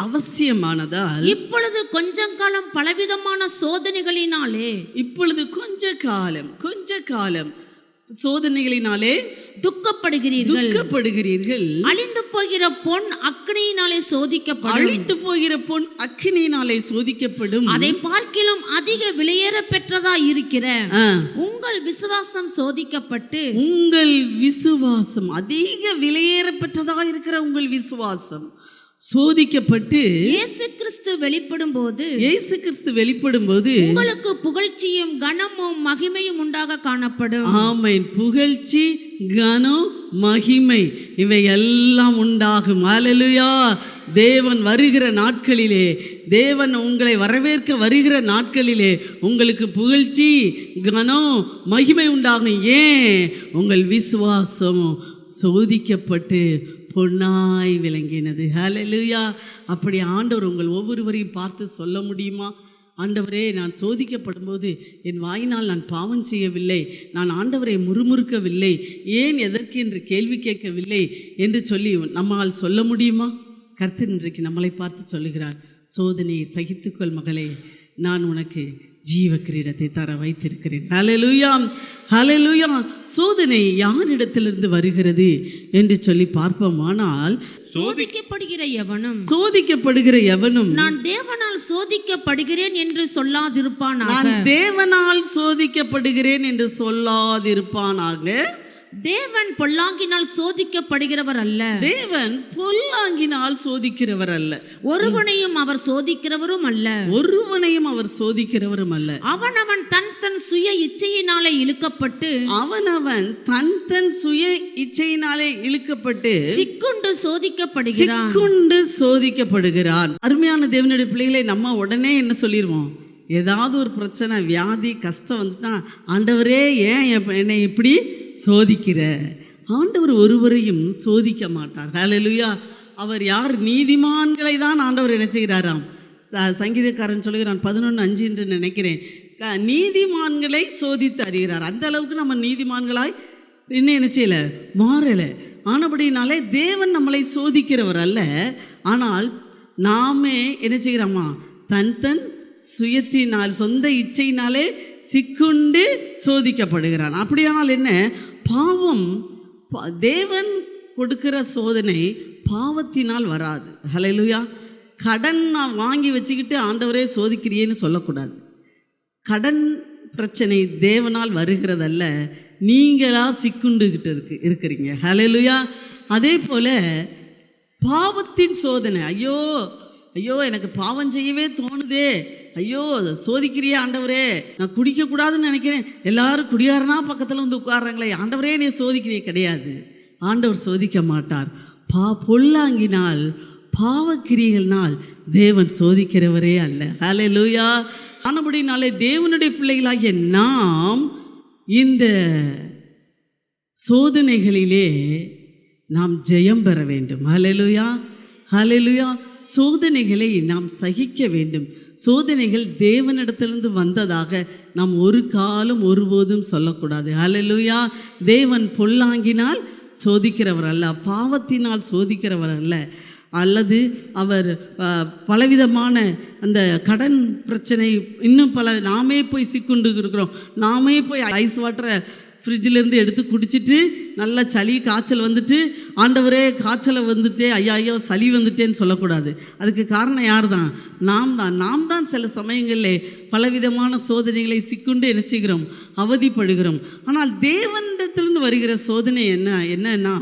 அவசியமானதால் இப்பொழுது கொஞ்ச காலம் பலவிதமான சோதனைகளினாலே சோதனைகளினாலே துக்கப்படுகிறீர்கள். அழிந்து போகிற பொன் அக்கினியினாலே சோதிக்கப்படும். அதை பார்க்கிலும் அதிக விலையேற பெற்றதா இருக்கிற உங்கள் விசுவாசம் சோதிக்கப்பட்டு அதிக விலையேற பெற்றதா இருக்கிற உங்கள் விசுவாசம் சோதிக்கப்பட்டு இயேசு கிறிஸ்து வெளிப்படும் போது உங்களுக்கு புகழ்ச்சியும் கனமும் மகிமையும் உண்டாக காணப்படும். ஆமென். புகழ்ச்சி, கனம், மகிமை இவை எல்லாம் உண்டாகும். ஹல்லேலூயா. தேவன் வருகிற நாட்களிலே, தேவன் உங்களை வரவேற்க வருகிற நாட்களிலே உங்களுக்கு புகழ்ச்சி, கனம், மகிமை உண்டாகும். ஏன்? உங்கள் விசுவாசம் சோதிக்கப்பட்டு பொன்னாய் விளங்கினது. ஹல்லேலூயா. அப்படி ஆண்டவர் உங்கள் ஒவ்வொருவரையும் பார்த்து சொல்ல முடியுமா? ஆண்டவரே, நான் சோதிக்கப்படும் போது என் வாயினால் நான் பாவம் செய்யவில்லை, நான் ஆண்டவரை முறுமுறுக்கவில்லை, ஏன் எதற்கு என்று கேள்வி கேட்கவில்லை என்று சொல்லி நம்மால் சொல்ல முடியுமா? கர்த்தர் இன்றைக்கு நம்மளை பார்த்து சொல்லுகிறார், சோதனையை சகித்துக்கொள் மகளே, நான் உனக்கு ஜீவ கிரீடத்தை தர வைத்திருக்கிறேன். ஹல்லேலூயா. ஹல்லேலூயா. சோதனை யாரிடத்திலிருந்து வருகிறது என்று சொல்லி பார்ப்போமானால், சோதிக்கப்படுகிற எவனும் நான் தேவனால் சோதிக்கப்படுகிறேன் என்று சொல்லாதிருப்பானாக. தேவன் பொல்லாங்கினால் சோதிக்கப்படுகிறவர் அல்ல. ஒருவனையும் அவர் சோதிக்கிறவரும் அல்ல. அவனவன் தன் சுய இச்சையினாலே இழுக்கப்பட்டு சிக்குண்டு சோதிக்கப்படுகிறான். அருமையான தேவனுடைய பிள்ளைகளை, நம்ம உடனே என்ன சொல்லிடுவோம்? ஏதாவது ஒரு பிரச்சனை, வியாதி, கஷ்டம் வந்துட்டா, ஆண்டவரே ஏன் என்னை இப்படி சோதிக்கிற? ஆண்டவர் ஒருவரையும் சோதிக்க மாட்டார். ஹல்லேலூயா. அவர் யார்? நீதிமான்களை தான் ஆண்டவர் என்ன செய்கிறாராம்? சங்கீதக்காரன் சொல்லுகிறான் 11:5 என்று நினைக்கிறேன், நீதிமான்களை சோதித்து அறிகிறார். அந்த அளவுக்கு நம்ம நீதிமான்களாய் இன்னும் என்ன செய்யல, மாறலை. ஆனபடினாலே தேவன் நம்மளை சோதிக்கிறவர் அல்ல. ஆனால் நாமே என்ன செய்கிறோமா? தன் சுயத்தினால், சொந்த இச்சையினாலே சிக்குண்டு சோதிக்கப்படுகிறான். அப்படியானால் என்ன? பாவம், தேவன் கொடுக்கிற சோதனை பாவத்தினால் வராது. ஹல்லேலூயா. கடன் நான் வாங்கி வச்சுக்கிட்டு ஆண்டவரே சோதிக்கிறியேன்னு சொல்லக்கூடாது. கடன் பிரச்சனை தேவனால் வருகிறதல்ல, நீங்களா சிக்குண்டுகிட்டு இருக்கிறீங்க. ஹல்லேலூயா. அதே போல் பாவத்தின் சோதனை, ஐயோ எனக்கு பாவம் செய்யவே தோணுதே, ஐயோ சோதிக்கிறியே ஆண்டவரே, நான் குடிக்கக்கூடாதுன்னு நினைக்கிறேன், எல்லாரும் குடியாரனா பக்கத்தில் வந்து உட்கார்றாங்களே, ஆண்டவரே நீ சோதிக்கிறியே. கிடையாது, ஆண்டவர் சோதிக்க மாட்டார். பொல்லாங்கினால், பாவக்கிரியைகள்னால் தேவன் சோதிக்கிறவரே அல்ல. ஹல்லேலூயா. ஆனபடினாலே தேவனுடைய பிள்ளைகளாகிய நாம் இந்த சோதனைகளிலே நாம் ஜெயம் பெற வேண்டும். ஹல்லேலூயா, ஹல்லேலூயா. சோதனைகளை நாம் சகிக்க வேண்டும். சோதனைகள் தேவனிடத்திலிருந்து வந்ததாக நாம் ஒரு காலம் ஒருபோதும் சொல்லக்கூடாது. ஹல்லேலூயா. தேவன் பொல்லாங்கினால் சோதிக்கிறவர் அல்ல, பாவத்தினால் சோதிக்கிறவர் அல்ல, அல்லது அவர் பலவிதமான அந்த கடன் பிரச்சனை இன்னும் நாமே போய் சிக்குண்டு இருக்கிறோம். நாமே போய் ஐஸ் வாட்டரை ஃப்ரிட்ஜிலேருந்து எடுத்து குடிச்சிட்டு நல்லா சளி காய்ச்சல் வந்துட்டு ஆண்டவரே காய்ச்சலை வந்துட்டே ஐயோ சளி வந்துட்டேன்னு சொல்லக்கூடாது. அதுக்கு காரணம் யார் தான்? நாம் தான் சில சமயங்களில் பலவிதமான சோதனைகளை சிக்குண்டு என்ன செய்கிறோம்? அவதிப்படுகிறோம். ஆனால் தேவனிடத்திலிருந்து வருகிற சோதனை என்னன்னா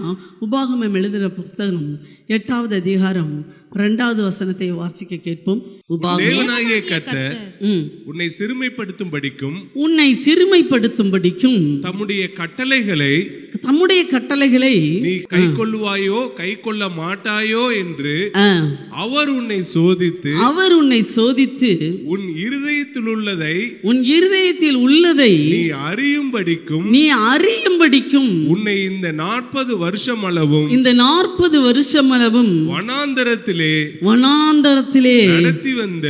உபாகமம் எழுதுகிற புஸ்தகம் 8வது அதிகாரம் 2வது வசனத்தை வாசிக்க கேட்போம். தேவனாகிய கர்த்தர் உன்னை சிறுமைப்படுத்தும்படிக்கும் தம்முடைய கட்டளைகளை நீ கைக்கொள்ளுவாயோ கைக்கொள்ள மாட்டாயோ என்று அவர் உன்னை சோதித்து உன் இருதயத்தில் உள்ளதை நீ அறியும்படிக்கும் உன்னை இந்த 40 வருஷம் அளவும் வனாந்தரத்திலே நடத்தி வந்த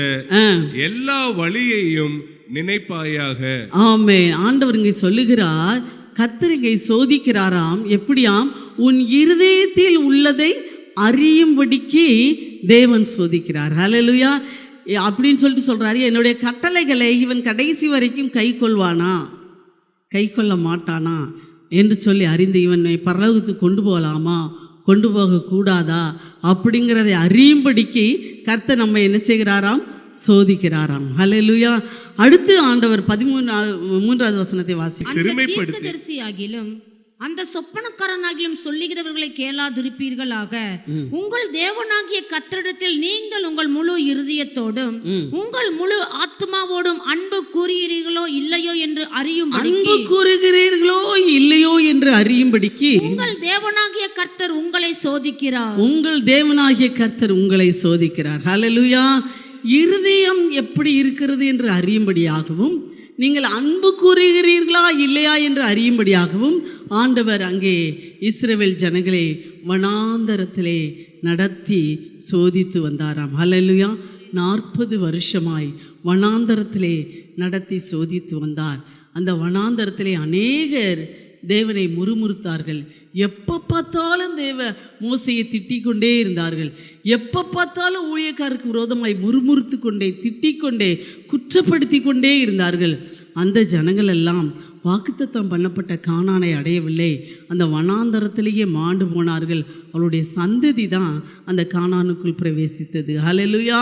எல்லா வழியையும் நினைப்பாயாக. ஆமென். ஆண்டவர் இங்கே சொல்லுகிறார், கர்த்தர் இங்கே சோதிக்கிறாராம். எப்படியாம்? உன் இருதயத்தில் உள்ளதை அறியும்படிக்கு தேவன் சோதிக்கிறார். ஹல்லேலூயா. அப்படின்னு சொல்லிட்டு சொல்றாரு, என்னுடைய கட்டளைகளை இவன் கடைசி வரைக்கும் கை கொள்வானா கை கொள்ள மாட்டானா என்று சொல்லி அறிந்து இவனை பரலோகத்துக்கு கொண்டு போகலாமா கொண்டு போகக்கூடாதா அப்படிங்கிறதை அறியும்படிக்கு கர்த்தர் நம்ம என்ன செய்கிறாராம்? சோதிக்கிறாராம். ஹல்லேலூயா. அடுத்து ஆண்டவர் 13வது வசனத்தை தீர்க்கதரிசியாகிலும் அந்த சொப்பனக்காரனாகிலும் சொல்லுகிறவர்களை கேளாதிருப்பீர்களாக. உங்கள் தேவனாகிய கர்த்தரிடத்தில் நீங்கள் உங்கள் முழு இருதயத்தோடும் உங்கள் முழு ஆத்மாவோடும் அன்பு கூறுகிறீர்களோ இல்லையோ என்று அறியும்படிக்கு உங்கள் தேவனாகிய கர்த்தர் உங்களை சோதிக்கிறார். ஹல்லேலூயா. இருதயம் எப்படி இருக்கிறது என்று அறியும்படியாகவும் நீங்கள் அன்பு கூறுகிறீர்களா இல்லையா என்று அறியும்படியாகவும் ஆண்டவர் அங்கே இஸ்ரவேல் ஜனங்களை வனாந்தரத்திலே நடத்தி சோதித்து வந்தாராம். ஹல்லேலூயா. 40 வருஷமாய் வனாந்தரத்திலே நடத்தி சோதித்து வந்தார். அந்த வனாந்தரத்திலே அநேகர் தேவனை முறுமுறுத்தார்கள். எப்போ பார்த்தாலும் மோசையை திட்டிக் கொண்டே இருந்தார்கள். எப்போ பார்த்தாலும் ஊழியக்காரருக்கு விரோதமாய் முறுமுறுத்து கொண்டே திட்டிக் கொண்டே குற்றப்படுத்தி கொண்டே இருந்தார்கள். அந்த ஜனங்கள் எல்லாம் வாக்குத்தத்தம் பண்ணப்பட்ட கானானை அடையவில்லை. அந்த வனாந்தரத்திலேயே மாண்டு போனார்கள். அவருடைய சந்ததி தான் அந்த கானானுக்குள் பிரவேசித்தது. ஹல்லேலூயா.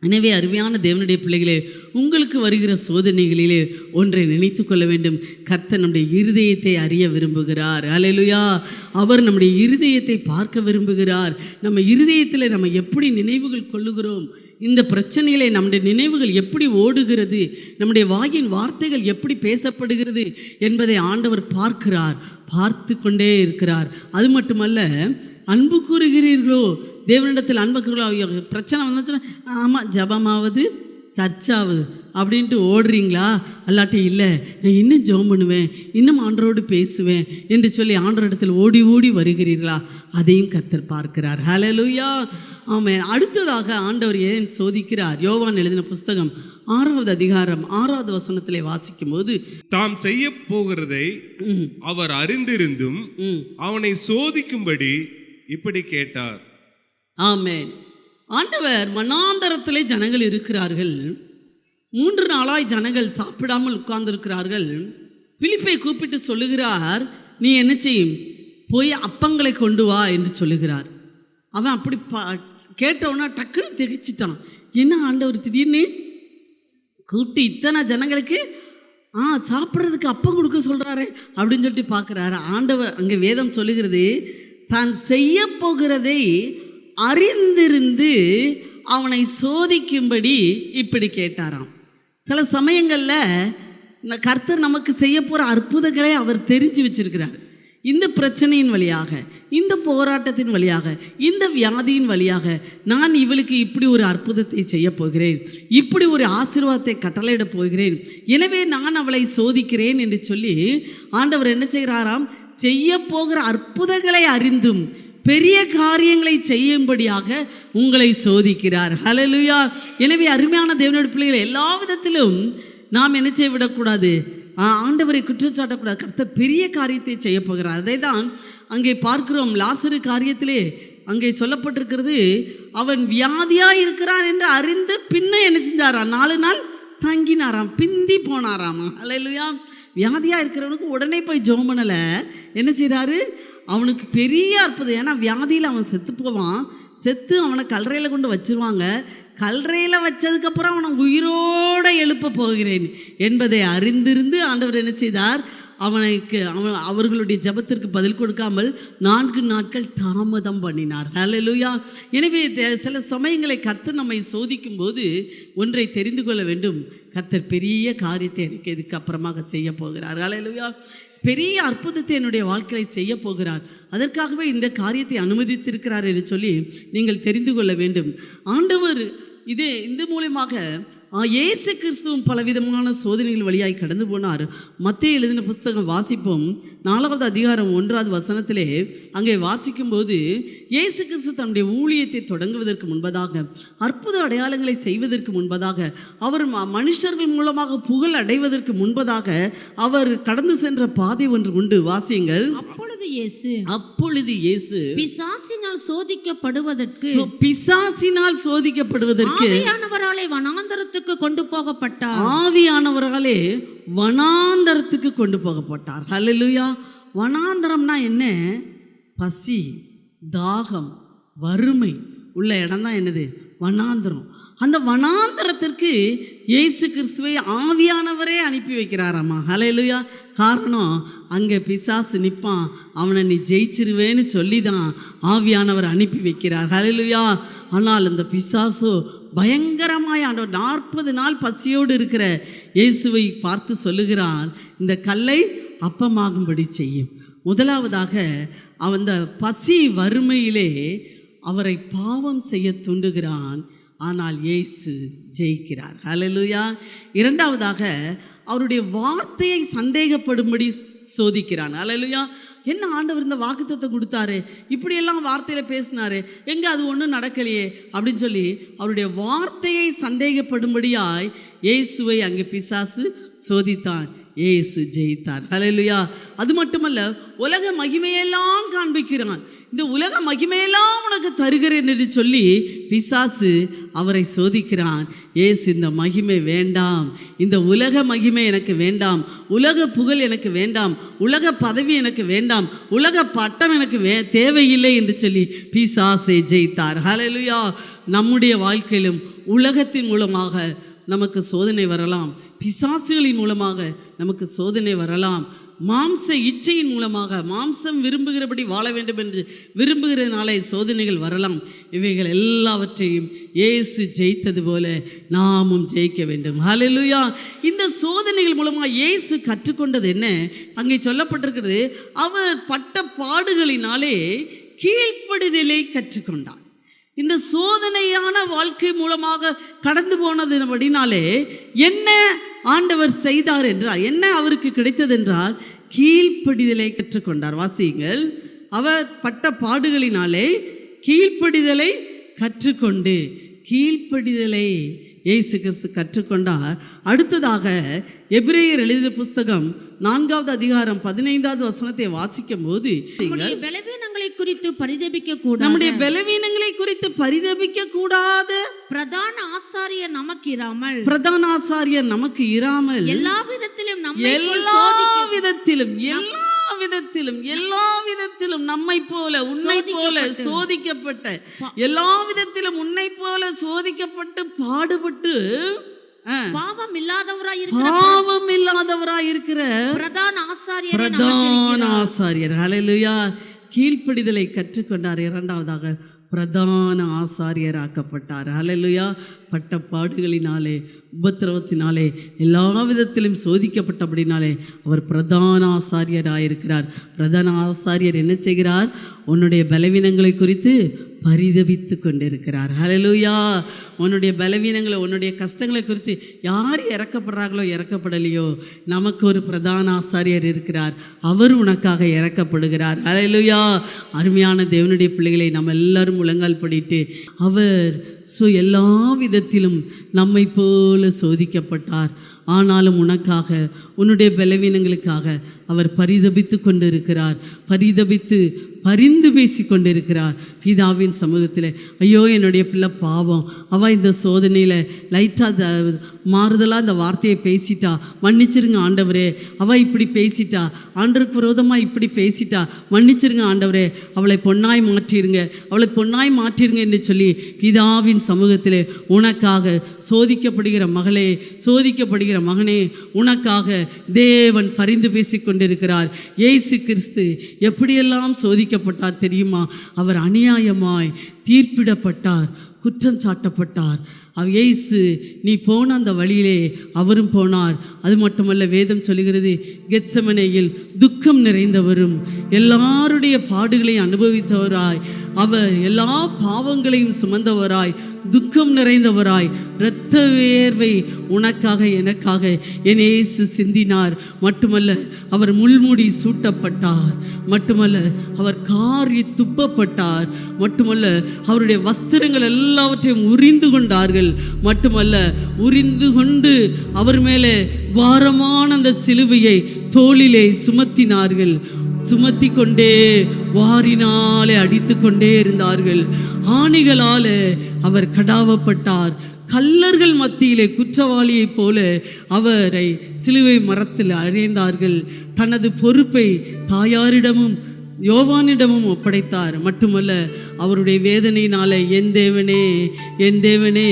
எனவே அருமையான தேவனுடைய பிள்ளைகளே, உங்களுக்கு வருகிற சோதனைகளிலே ஒன்றை நினைத்து கொள்ள வேண்டும். கர்த்தர் நம்முடைய இருதயத்தை அறிய விரும்புகிறார். ஹல்லேலூயா. அவர் நம்முடைய இருதயத்தை பார்க்க விரும்புகிறார். நம்ம இருதயத்தில் நம்ம எப்படி நினைவுகள் கொள்ளுகிறோம், இந்த பிரச்சனையிலே நம்முடைய நினைவுகள் எப்படி ஓடுகிறது, நம்முடைய வாயின் வார்த்தைகள் எப்படி பேசப்படுகிறது என்பதை ஆண்டவர் பார்த்து கொண்டே இருக்கிறார். அது மட்டுமல்ல, அன்பு கூறுகிறீர்களோ, தேவனிடத்தில் அன்பு பிரச்சனை வந்துச்சுன்னா ஆமாம் ஜபமாவது சர்ச்சாவது அப்படின்ட்டு ஓடுறீங்களா? அல்லாட்டி இல்லை நான் இன்னும் ஜெபம் பண்ணுவேன், இன்னும் ஆண்டவரோடு பேசுவேன் என்று சொல்லி ஆண்டவரிடத்தில் ஓடி ஓடி வருகிறீர்களா? அதையும் கர்த்தர் பார்க்கிறார். ஹல்லேலூயா. ஆமென். அடுத்ததாக ஆண்டவர் ஏன் சோதிக்கிறார்? யோவான் எழுதின புஸ்தகம் 6வது அதிகாரம் 6வது வசனத்திலே வாசிக்கும் போது, தாம் செய்ய போகிறதை அவர் அறிந்திருந்தும் அவனை சோதிக்கும்படி இப்படி கேட்டார். ஆமென். ஆண்டவர் வனாந்தரத்திலே ஜனங்கள் இருக்கிறார்கள். 3 நாளாய் ஜனங்கள் சாப்பிடாமல் உட்கார்ந்திருக்கிறார்கள். பிலிப்பை கூப்பிட்டு சொல்லுகிறார், நீ என்ன செய்யும், போய் அப்பங்களை கொண்டு வா என்று சொல்லுகிறார். அவன் அப்படி கேட்டவனா டக்குன்னு திகைச்சிட்டான். என்ன ஆண்டவர் திடீர்னு கூப்பிட்டு இத்தனை ஜனங்களுக்கு சாப்பிட்றதுக்கு அப்பம் கொடுக்க சொல்கிறாரு அப்படின்னு சொல்லிட்டு பார்க்குறாரு. ஆண்டவர் அங்கே வேதம் சொல்லுகிறது, தான் செய்ய போகிறதை அறிந்திருந்து அவனை சோதிக்கும்படி இப்படி கேட்டாராம். சில சமயங்களில் கர்த்தர் நமக்கு செய்ய போகிற அற்புதங்களை அவர் தெரிஞ்சு வச்சிருக்கிறார். இந்த பிரச்சனையின் வழியாக, இந்த போராட்டத்தின் வழியாக, இந்த வியாதியின் வழியாக நான் இவளுக்கு இப்படி ஒரு அற்புதத்தை செய்ய போகிறேன், இப்படி ஒரு ஆசீர்வாதத்தை கட்டளையிட போகிறேன், எனவே நான் அவளை சோதிக்கிறேன் என்று சொல்லி ஆண்டவர் என்ன செய்கிறாராம், செய்ய போகிற அற்புதங்களை அறிந்தும் பெரிய காரியங்களை செய்யும்படியாக உங்களை சோதிக்கிறார். ஹல்லேலூயா. எனவே அருமையான தேவனுடைய பிள்ளைகளை எல்லா விதத்திலும் நாம் என்ன செய்ய விடக்கூடாது, ஆண்டவரை குற்றச்சாட்டக்கூடாது. கர்த்தர் பெரிய காரியத்தை செய்ய போகிறார். அதை தான் அங்கே பார்க்கிறோம். லாசரு காரியத்திலே அங்கே சொல்லப்பட்டிருக்கிறது, அவன் வியாதியாக இருக்கிறான் என்று அறிந்து பின்ன என்ன செஞ்சாராம், 4 நாள் தங்கினாராம், பிந்தி போனாராம். ஹல்லேலூயா. வியாதியாக இருக்கிறவனுக்கு உடனே போய் ஜெபம் பண்ணலை, என்ன செய்கிறாரு, அவனுக்கு பெரிய அற்புதம். ஏன்னா வியாதியில் அவன் செத்து போவான், செத்து அவனை கல்லறையில் கொண்டு வச்சிருவாங்க, கல்லறையில் வச்சதுக்கப்புறம் அவனை உயிரோடு எழுப்ப போகிறேன் என்பதை அறிந்திருந்து ஆண்டவர் என்ன செய்தார், அவர்களுடைய ஜெபத்திற்கு பதில் கொடுக்காமல் 4 நாட்கள் தாமதம் பண்ணினார். ஹல்லேலூயா. எனவே சில சமயங்களை கர்த்தர் நம்மை சோதிக்கும் போது ஒன்றை தெரிந்து கொள்ள வேண்டும், கர்த்தர் பெரிய காரியத்தை எனக்கு இதுக்கு அப்புறமாக செய்ய போகிறார். ஹல்லேலூயா. பெரிய அற்புதத்தை என்னுடைய வாழ்க்கையை செய்ய போகிறார், அதற்காகவே இந்த காரியத்தை அனுமதித்திருக்கிறார் என்று சொல்லி நீங்கள் தெரிந்து கொள்ள வேண்டும். ஆண்டவர் இந்த மூலமாக இயேசு கிறிஸ்துவும் பலவிதமான சோதனைகள் வழியாய் கடந்து போனார். மத்தேயு எழுதின புஸ்தகம் வாசிப்போம், 4வது அதிகாரம் 1வது வசனத்திலே அங்கே வாசிக்கும்போது, இயேசு கிறிஸ்து தன்னுடைய ஊழியத்தை தொடங்குவதற்கு முன்பதாக, அற்புத அடையாளங்களை செய்வதற்கு முன்பதாக, அவர் மனுஷர்கள் மூலமாக புகழ் அடைவதற்கு முன்பதாக அவர் கடந்து சென்ற பாதை ஒன்று உண்டு. வாசியுங்கள். அப்பொழுது இயேசு பிசாசினால் சோதிக்கப்படுவதற்கு ஆவியானவராலே வனாந்தரத்துக்கு கொண்டு போகப்பட்டார். ஆவியானவராலே வனாந்தரத்துக்கு கொண்டு போகப்பட்டார். ஹல்லேலூயா. வனாந்தரம்னா என்ன? பசி, தாகம், வறுமை உள்ள இடம் தான் என்னது, வனாந்தரம். அந்த வனாந்தரத்திற்கு இயேசு கிறிஸ்துவை ஆவியானவரே அனுப்பி வைக்கிறாராமா. ஹல்லேலூயா. காரணம், அங்கே பிசாசு நிற்பான், அவனை நீ ஜெயிச்சிருவேன்னு சொல்லி தான் ஆவியானவர் அனுப்பி வைக்கிறார். ஹல்லேலூயா. ஆனால் அந்த பிசாசோ பயங்கரமாய் ஆண்டவர் 40 நாள் பசியோடு இருக்கிற இயேசுவை பார்த்து சொல்லுகிறான், இந்த கல்லை அப்பமாகும்படி செய்யும். முதலாவதாக அந்த பசி வறுமையிலே அவரை பாவம் செய்ய தூண்டுகிறான், ஆனால் இயேசு ஜெயிக்கிறார். ஹல்லேலூயா. இரண்டாவதாக அவருடைய வார்த்தையை சந்தேகப்படும்படி சோதிக்கிறான். ஹல்லேலூயா. என்ன ஆண்டவர் இந்த வாக்குத்தத்தம் கொடுத்தாரு, இப்படியெல்லாம் வார்த்தையில் பேசினாரு, எங்கே அது ஒன்றும் நடக்கலையே அப்படின்னு சொல்லி அவருடைய வார்த்தையை சந்தேகப்படும்படியாய் இயேசுவை அங்கே பிசாசு சோதித்தான். இயேசு ஜெயித்தார். ஹல்லேலூயா. அது மட்டுமல்ல, உலக மகிமையெல்லாம் காண்பிக்கிறான். இந்த உலக மகிமையெல்லாம் உனக்கு தருகிறேன் என்று சொல்லி பிசாசு அவரை சோதிக்கிறான். இயேசு, இந்த மகிமை வேண்டாம், இந்த உலக மகிமை எனக்கு வேண்டாம், உலக புகழ் எனக்கு வேண்டாம், உலக பதவி எனக்கு வேண்டாம், உலக பட்டம் எனக்கு தேவையில்லை என்று சொல்லி பிசாசை ஜெயித்தார். ஹல்லேலூயா. நம்முடைய வாழ்க்கையிலும் உலகத்தின் மூலமாக நமக்கு சோதனை வரலாம், பிசாசுகளின் மூலமாக நமக்கு சோதனை வரலாம், மாம்ச இச்சையின் மூலமாக மாம்சம் விரும்புகிறபடி வாழ வேண்டும் என்று விரும்புகிறதுனாலே சோதனைகள் வரலாம். இவைகள் எல்லாவற்றையும் இயேசு ஜெயித்தது போல நாமும் ஜெயிக்க வேண்டும். ஹல்லேலூயா. இந்த சோதனைகள் மூலமாக இயேசு கற்றுக்கொண்டது என்ன? அங்கே சொல்லப்பட்டிருக்கிறது, அவர் பட்ட பாடுகளினாலே கீழ்ப்படிதலை கற்றுக்கொண்டார். இந்த சோதனையான வாழ்க்கை மூலமாக கடந்து போனதுபடினாலே என்ன ஆண்டவர் செய்தார் என்றால், என்ன அவருக்கு கிடைத்தது என்றால், கீழ்ப்படிதலை கற்றுக்கொண்டார். வாசியுங்கள். அவர் பட்ட பாடுகளினாலே கீழ்ப்படிதலை கற்றுக்கொண்டு, கீழ்ப்படிதலை இயேசு கிறிஸ்து கற்றுக்கொண்டார். அடுத்ததாக எபிரேயர் எழுதின புஸ்தகம் 4வது அதிகாரம் 15வது வசனத்தை வாசிக்கும் போது, நம்முடைய பலவீனங்களை குறித்து பரிதபிக்க கூடாது, நம்முடைய பலவீனங்களை குறித்து பரிதபிக்க கூடாது, பிரதான ஆசாரியர் நமக்கு இராமல், பிரதான ஆசாரியர் நமக்கு இராமல், எல்லா விதத்திலும் நம்மை போல உன்னை போல சோதிக்கப்பட்ட, எல்லா விதத்திலும் உன்னை போல சோதிக்கப்பட்டு பாடுபட்டு பாவம் இல்லாதவராய் இருக்கிற பிரதான ஆசாரியர். ஹல்லேலூயா. கீழ்ப்படிதலை கற்றுக்கொண்டார். இரண்டாவதாக பிரதான ஆசாரியராக்கப்பட்டார். ஹல்லேலூயா. பட்ட பாடுகளினாலே உபத்திரவத்தினாலே எல்லா விதத்திலும் சோதிக்கப்பட்டபடினாலே அவர் பிரதான ஆசாரியராயிருக்கிறார். பிரதான ஆசாரியர் என்ன செய்கிறார்? உன்னுடைய பலவீனங்களை குறித்து பரிதபித்து கொண்டிருக்கிறார். ஹல்லேலூயா. உன்னுடைய பலவீனங்களை, உன்னுடைய கஷ்டங்களை குறித்து யார் இறக்கப்படுறாங்களோ இறக்கப்படலையோ, நமக்கு ஒரு பிரதான ஆசாரியர் இருக்கிறார். அவர் உனக்காக இறக்கப்படுகிறார். ஹல்லேலூயா. அருமையான தேவனுடைய பிள்ளைகளை நம்ம எல்லாரும் முழங்கால் படிட்டு, அவர் எல்லா விதத்திலும் நம்மை போல சோதிக்கப்பட்டார், ஆனாலும் உனக்காக, உன்னுடைய பலவீனங்களுக்காக அவர் பரிதபித்து கொண்டு இருக்கிறார். பரிதபித்து பரிந்து பேசி கொண்டிருக்கிறார் பிதாவின் சமூகத்தில். ஐயோ, என்னுடைய பிள்ளை பாவம், அவள் இந்த சோதனையில் லைட்டாக மாறுதலாக இந்த வார்த்தையை பேசிட்டா, மன்னிச்சிருங்க ஆண்டவரே. அவள் இப்படி பேசிட்டா, ஆண்டவருக்கு விரோதமாக இப்படி பேசிட்டா, மன்னிச்சிருங்க ஆண்டவரே. அவளை பொன்னாய் மாற்றிருங்க, அவளை பொன்னாய் மாற்றிருங்க என்று சொல்லி பிதாவின் சமூகத்தில் உனக்காக சோதிக்கப்படுகிற மகளே, சோதிக்கப்படுகிற மகனே, உனக்காக தேவன் பரிந்து பேசி கொண்டிருக்கிறார். இயேசு கிறிஸ்து எப்படியெல்லாம் சோதிக்கப்பட்டார் தெரியுமா? அவர் அநியாயமாய் தீர்ப்பிடப்பட்டார், குற்றம் சாட்டப்பட்டார். இயேசு நீ போன அந்த வழியிலே அவரும் போனார். அது மட்டுமல்ல, வேதம் சொல்லுகிறது, கெத்செமனேயில் துக்கம் நிறைந்தவரும் எல்லாருடைய பாடுகளை அனுபவித்தவராய், அவர் எல்லா பாவங்களையும் சுமந்தவராய், துக்கம் நிறைந்தவராய், இரத்த வேர்வை உனக்காக எனக்காக என் இயேசு சிந்தினார். மட்டுமல்ல, அவர் முள்முடி சூட்டப்பட்டார். மட்டுமல்ல, அவர் காரி துப்பப்பட்டார். மட்டுமல்ல, அவருடைய வஸ்திரங்கள் எல்லாவற்றையும் உரிந்து கொண்டார்கள். மட்டுமல்ல, உரிந்து கொண்டு அவர் மேலே பாரமான அந்த சிலுவையை தோளிலே சுமத்தினார்கள். சுமத்தி கொண்டே வாரினாலே அடித்து கொண்டே இருந்தார்கள். ஆணிகளால அவர் கடாவப்பட்டார். கல்லர்கள் மத்தியிலே குற்றவாளியைப் போல அவரை சிலுவை மரத்தில் அறைந்தார்கள். தனது பொறுப்பை தாயாரிடமும் யோவானிடமும் ஒப்படைத்தார். மட்டுமல்ல, அவருடைய வேதனையினால என் தேவனே, என் தேவனே,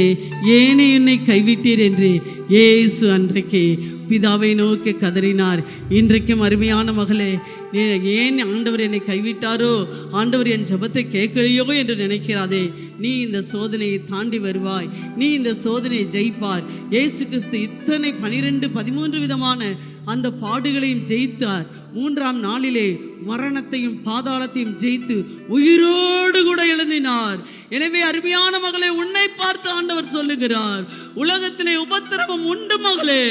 ஏனே என்னை கைவிட்டீர் என்று இயேசு அன்றைக்கு பிதாவை நோக்கி கதறினார். இன்றைக்கும் அருமையான மகளே, ஏன் ஆண்டவர் என்னை கைவிட்டாரோ, ஆண்டவர் என் ஜெபத்தை கேட்கலையோ என்று நினைக்கிறாதே. நீ இந்த சோதனையை தாண்டி வருவாய், நீ இந்த சோதனையை ஜெயிப்பார். இயேசு கிறிஸ்து இத்தனை 12, 13 விதமான அந்த பாடுகளையும் ஜெயித்தார். 3ஆம் நாளிலே மரணத்தையும் பாதாளத்தையும் ஜெயித்து உயிரோடு கூட எழுந்தினார். எனவே அருமையான மகளே, உன்னை பார்த்து ஆண்டவர் சொல்லுகிறார், உலகத்திலே உபத்திரவம் உண்டு மகளே,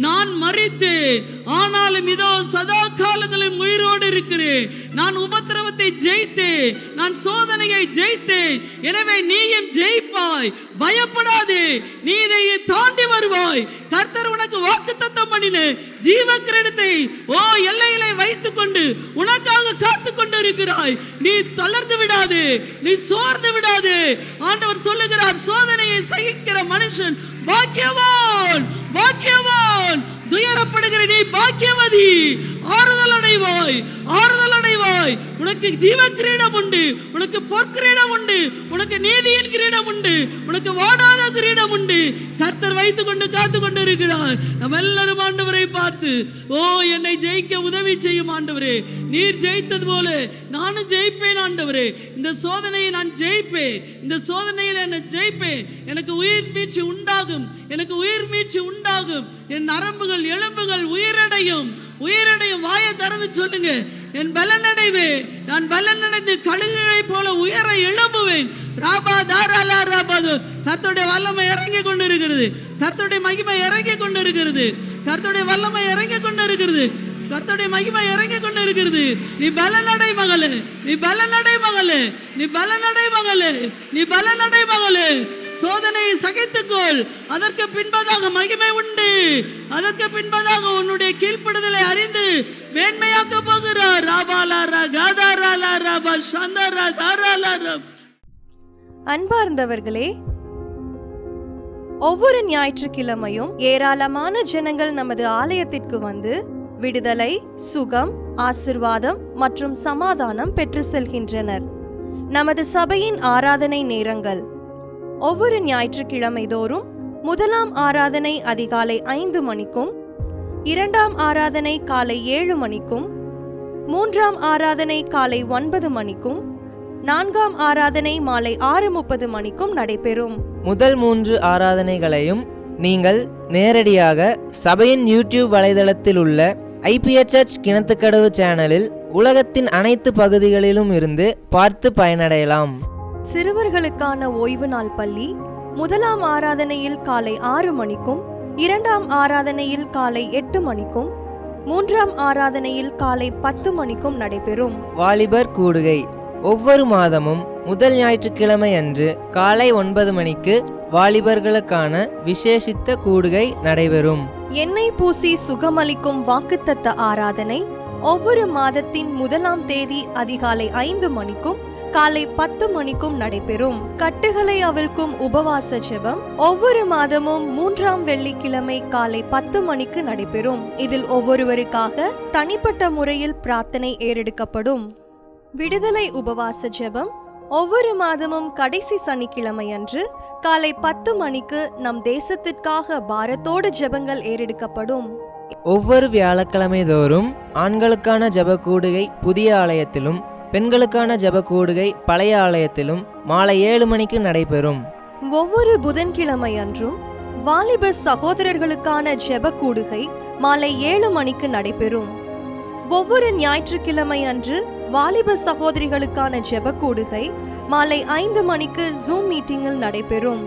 நான் மரித்தேன், ஆனாலும் இதோ சதா காலங்களில் உயிரோடு இருக்கிறேன். நான் உபத்திரவத்தை ஜெயித்தேன், நான் சோதனையை ஜெயித்தேன். எனவே நீயும் ஜெயிப்பாய், பயப்படாதே, நீ இதை தாண்டி வருவாய். கர்த்தர் உனக்கு வாக்குத்தத்தம் பண்ணின ஜீவ கிரீடத்தை எல்லையிலே வைத்துக் கொண்டு உனக்காக காத்து கொண்டு இருக்கிறாய். நீ தளர்ந்து விடாதே, நீ சோர்ந்து விடாதே. ஆண்டவர் சொல்லுகிறார், சோதனையை சகிக்கிற மனுஷன் பாக்கியவான், பாக்கியவான். துயரப்படுகிற நீ பாக்கியவதி, ஆறுதல் அடைவாய், ஆறுதல் அடைவாய். உனக்கு ஜீவ கிரீடம் உண்டு, உனக்கு பொற்கிரீடம் உண்டு, உனக்கு நீதியின் கிரீடம் உண்டு, உனக்கு வாடாத கிரீடம் உண்டு. கர்த்தர் வைத்துக் கொண்டு காத்து கொண்டு இருக்கிறார். நம்ம எல்லாரும் ஆண்டவரை பார்த்து, என்னை ஜெயிக்க உதவி செய்யும் ஆண்டவரே, நீர் ஜெயித்தது போல நானும் ஜெயிப்பேன் ஆண்டவரே. இந்த சோதனையை நான் ஜெயிப்பேன், இந்த சோதனையில் என்ன ஜெயிப்பேன். எனக்கு உயிர் மீட்சி உண்டாகும், எனக்கு உயிர் மீட்சி உண்டாகும். என் நரம்புகள் எலும்புகள் உயிரடையும், உயிரடையும். வாயை திறந்து சொல்லுங்க, என் பலனடைவே, நான் பலனடைந்து கழுகுகளை போல உயர எழும்புவேன். ராபா தாராலா ராபாது. கர்த்தருடைய வல்லமை இறங்கி கொண்டு இருக்கிறது, கர்த்தருடைய மகிமை இறங்கி கொண்டு இருக்கிறது, கர்த்தருடைய வல்லமை இறங்கி கொண்டு இருக்கிறது, கர்த்தருடைய மகிமை இறங்கி கொண்டு இருக்கிறது. நீ பலனடை மகளே, நீ பலனடை மகளே, நீ பலனடை மகளே, நீ பலனடை மகளே. சோதனையை சகித்துக்கொள், அதற்கு பின்பதாக மகிமை உண்டு, அதற்கு பின்பதாக உன்னுடைய கீழ்ப்படுதலை அறிந்து மேன்மையாக்க போகிறார். ராபாலாரா காதாராலா ராபா சந்தரா தாராலா. அன்பார்ந்தவர்களே, ஒவ்வொரு ஞாயிற்றுக்கிழமையும் ஏராளமான ஜனங்கள் நமது ஆலயத்திற்கு வந்து விடுதலை, சுகம், ஆசிர்வாதம் மற்றும் சமாதானம் பெற்று செல்கின்றனர். நமது சபையின் ஆராதனை நேரங்கள்: ஒவ்வொரு ஞாயிற்றுக்கிழமை தோறும் முதலாம் ஆராதனை அதிகாலை 5 மணிக்கும், 2ஆம் ஆராதனை காலை 7 மணிக்கும், 3ஆம் ஆராதனை காலை 9 மணிக்கும், 4ஆம் ஆராதனை மாலை 6:30 மணிக்கும் நடைபெறும். முதல் 3 ஆராதனைகளையும் நீங்கள் நேரடியாக சபையின் யூடியூப் வலைதளத்தில் உள்ள IPHH கிணத்துக்கடவு சேனலில் உலகத்தின் அனைத்து பகுதிகளிலும் இருந்து பார்த்து பயனடையலாம். சிறுவர்களுக்கான ஓய்வு நாள் பள்ளி முதலாம் ஆராதனையில் காலை 6 மணிக்கும், இரண்டாம் ஆராதனையில் காலை 8 மணிக்கும், மூன்றாம் ஆராதனையில் காலை 10 மணிக்கும் நடைபெறும். வாலிபர் கூடுகை ஒவ்வொரு மாதமும் முதல் ஞாயிற்றுக்கிழமை அன்று காலை 9 மணிக்கு வாலிபர்களுக்கான விசேஷித்த கூடுகை நடைபெறும். எண்ணெய் பூசி சுகமளிக்கும் வாக்குத்தத்த ஆராதனை ஒவ்வொரு மாதத்தின் 1ஆம் தேதி அதிகாலை 5 மணிக்கும் காலை 10 மணிக்கும் நடைபெறும். கட்டுகளை அவிழ்க்கும் உபவாச ஜெபம் ஒவ்வொரு மாதமும் 3ஆம் வெள்ளிக்கிழமை காலை 10 மணிக்கு நடைபெறும். இதில் ஒவ்வொருவருக்காக தனிப்பட்ட முறையில் பிரார்த்தனை ஏறெடுக்கப்படும். விடுதலை உபவாச ஜெபம் ஒவ்வொரு மாதமும் கடைசி சனிக்கிழமை அன்று காலை 10 மணிக்கு நம் தேசத்திற்காக பாரத்தோடு ஜெபங்கள் ஏறெடுக்கப்படும். ஒவ்வொரு வியாழக்கிழமை தோறும் ஆண்களுக்கான ஜெப கூடுகை புதிய ஆலயத்திலும், பெண்களுக்கான ஜெப கூடுகை பழைய ஆலயத்திலும் மாலை 7 மணிக்கு நடைபெறும். ஒவ்வொரு புதன்கிழமை அன்றும் வாலிப சகோதரர்களுக்கான ஜெப கூடுகை மாலை 7 மணிக்கு நடைபெறும். ஒவ்வொரு ஞாயிற்றுக்கிழமை அன்று வாலிப சகோதரிகளுக்கான ஜெப கூடுகை மாலை 5 மணிக்கு ஜூம் மீட்டிங்கில் நடைபெறும்.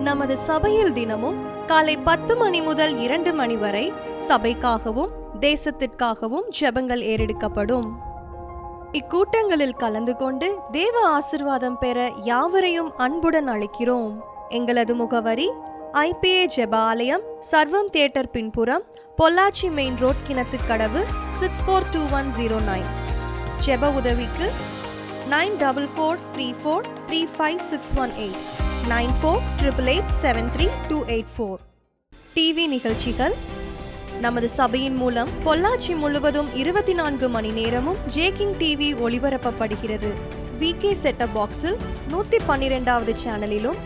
நமது சபையில் தினமும் காலை 10 மணி முதல் 2 மணி வரை சபைக்காகவும் தேசத்திற்காகவும் ஜெபங்கள் ஏறெடுக்கப்படும். இக்கூட்டங்களில் கலந்து கொண்டு தேவ ஆசீர்வாதம் பெற யாவரையும் அன்புடன் அழைக்கிறோம். எங்களது முகவரி IPA ஜெப ஆலயம், சர்வம் தியேட்டர் பின்புறம், பொள்ளாச்சி மெயின் ரோட், கிணத்துக்கடவு 642109. ஜெப உதவிக்கு 9443435618 9488873284. டிவி நிகழ்ச்சிகள் நமது சபையின் மூலம் பொள்ளாச்சி முழுவதும் 24 மணி நேரமும் ஜேகிங் டிவி ஒளிபரப்பப்படுகிறது. VK செட்டப் பாக்ஸில் 112வது சேனலிலும்,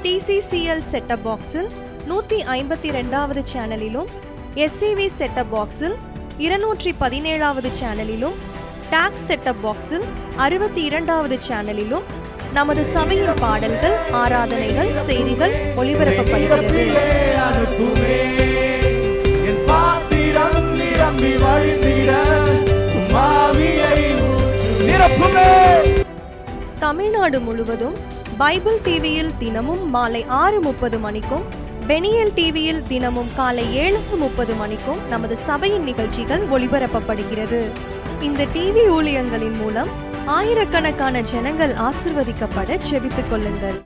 TCCL செட்டப் பாக்ஸில் 152வது சேனலிலும், SCV செட்டப் பாக்ஸில் 217வது சேனலிலும், டாக்ஸ் செட்டப் பாக்ஸில் 62வது சேனலிலும் நமது சபையின் பாடல்கள், ஆராதனைகள், செய்திகள் ஒளிபரப்பப்படுகிறது. தமிழ்நாடு முழுவதும் பைபிள் டிவியில் தினமும் மாலை 6:30 மணிக்கும், பெனியல் டிவியில் தினமும் காலை 7:30 மணிக்கும் நமது சபையின் நிகழ்ச்சிகள் ஒளிபரப்பப்படுகிறது. இந்த டிவி ஊழியங்களின் மூலம் ஆயிரக்கணக்கான ஜனங்கள் ஆசிர்வதிக்கப்பட ஜெபித்துக் கொள்ளுங்கள்.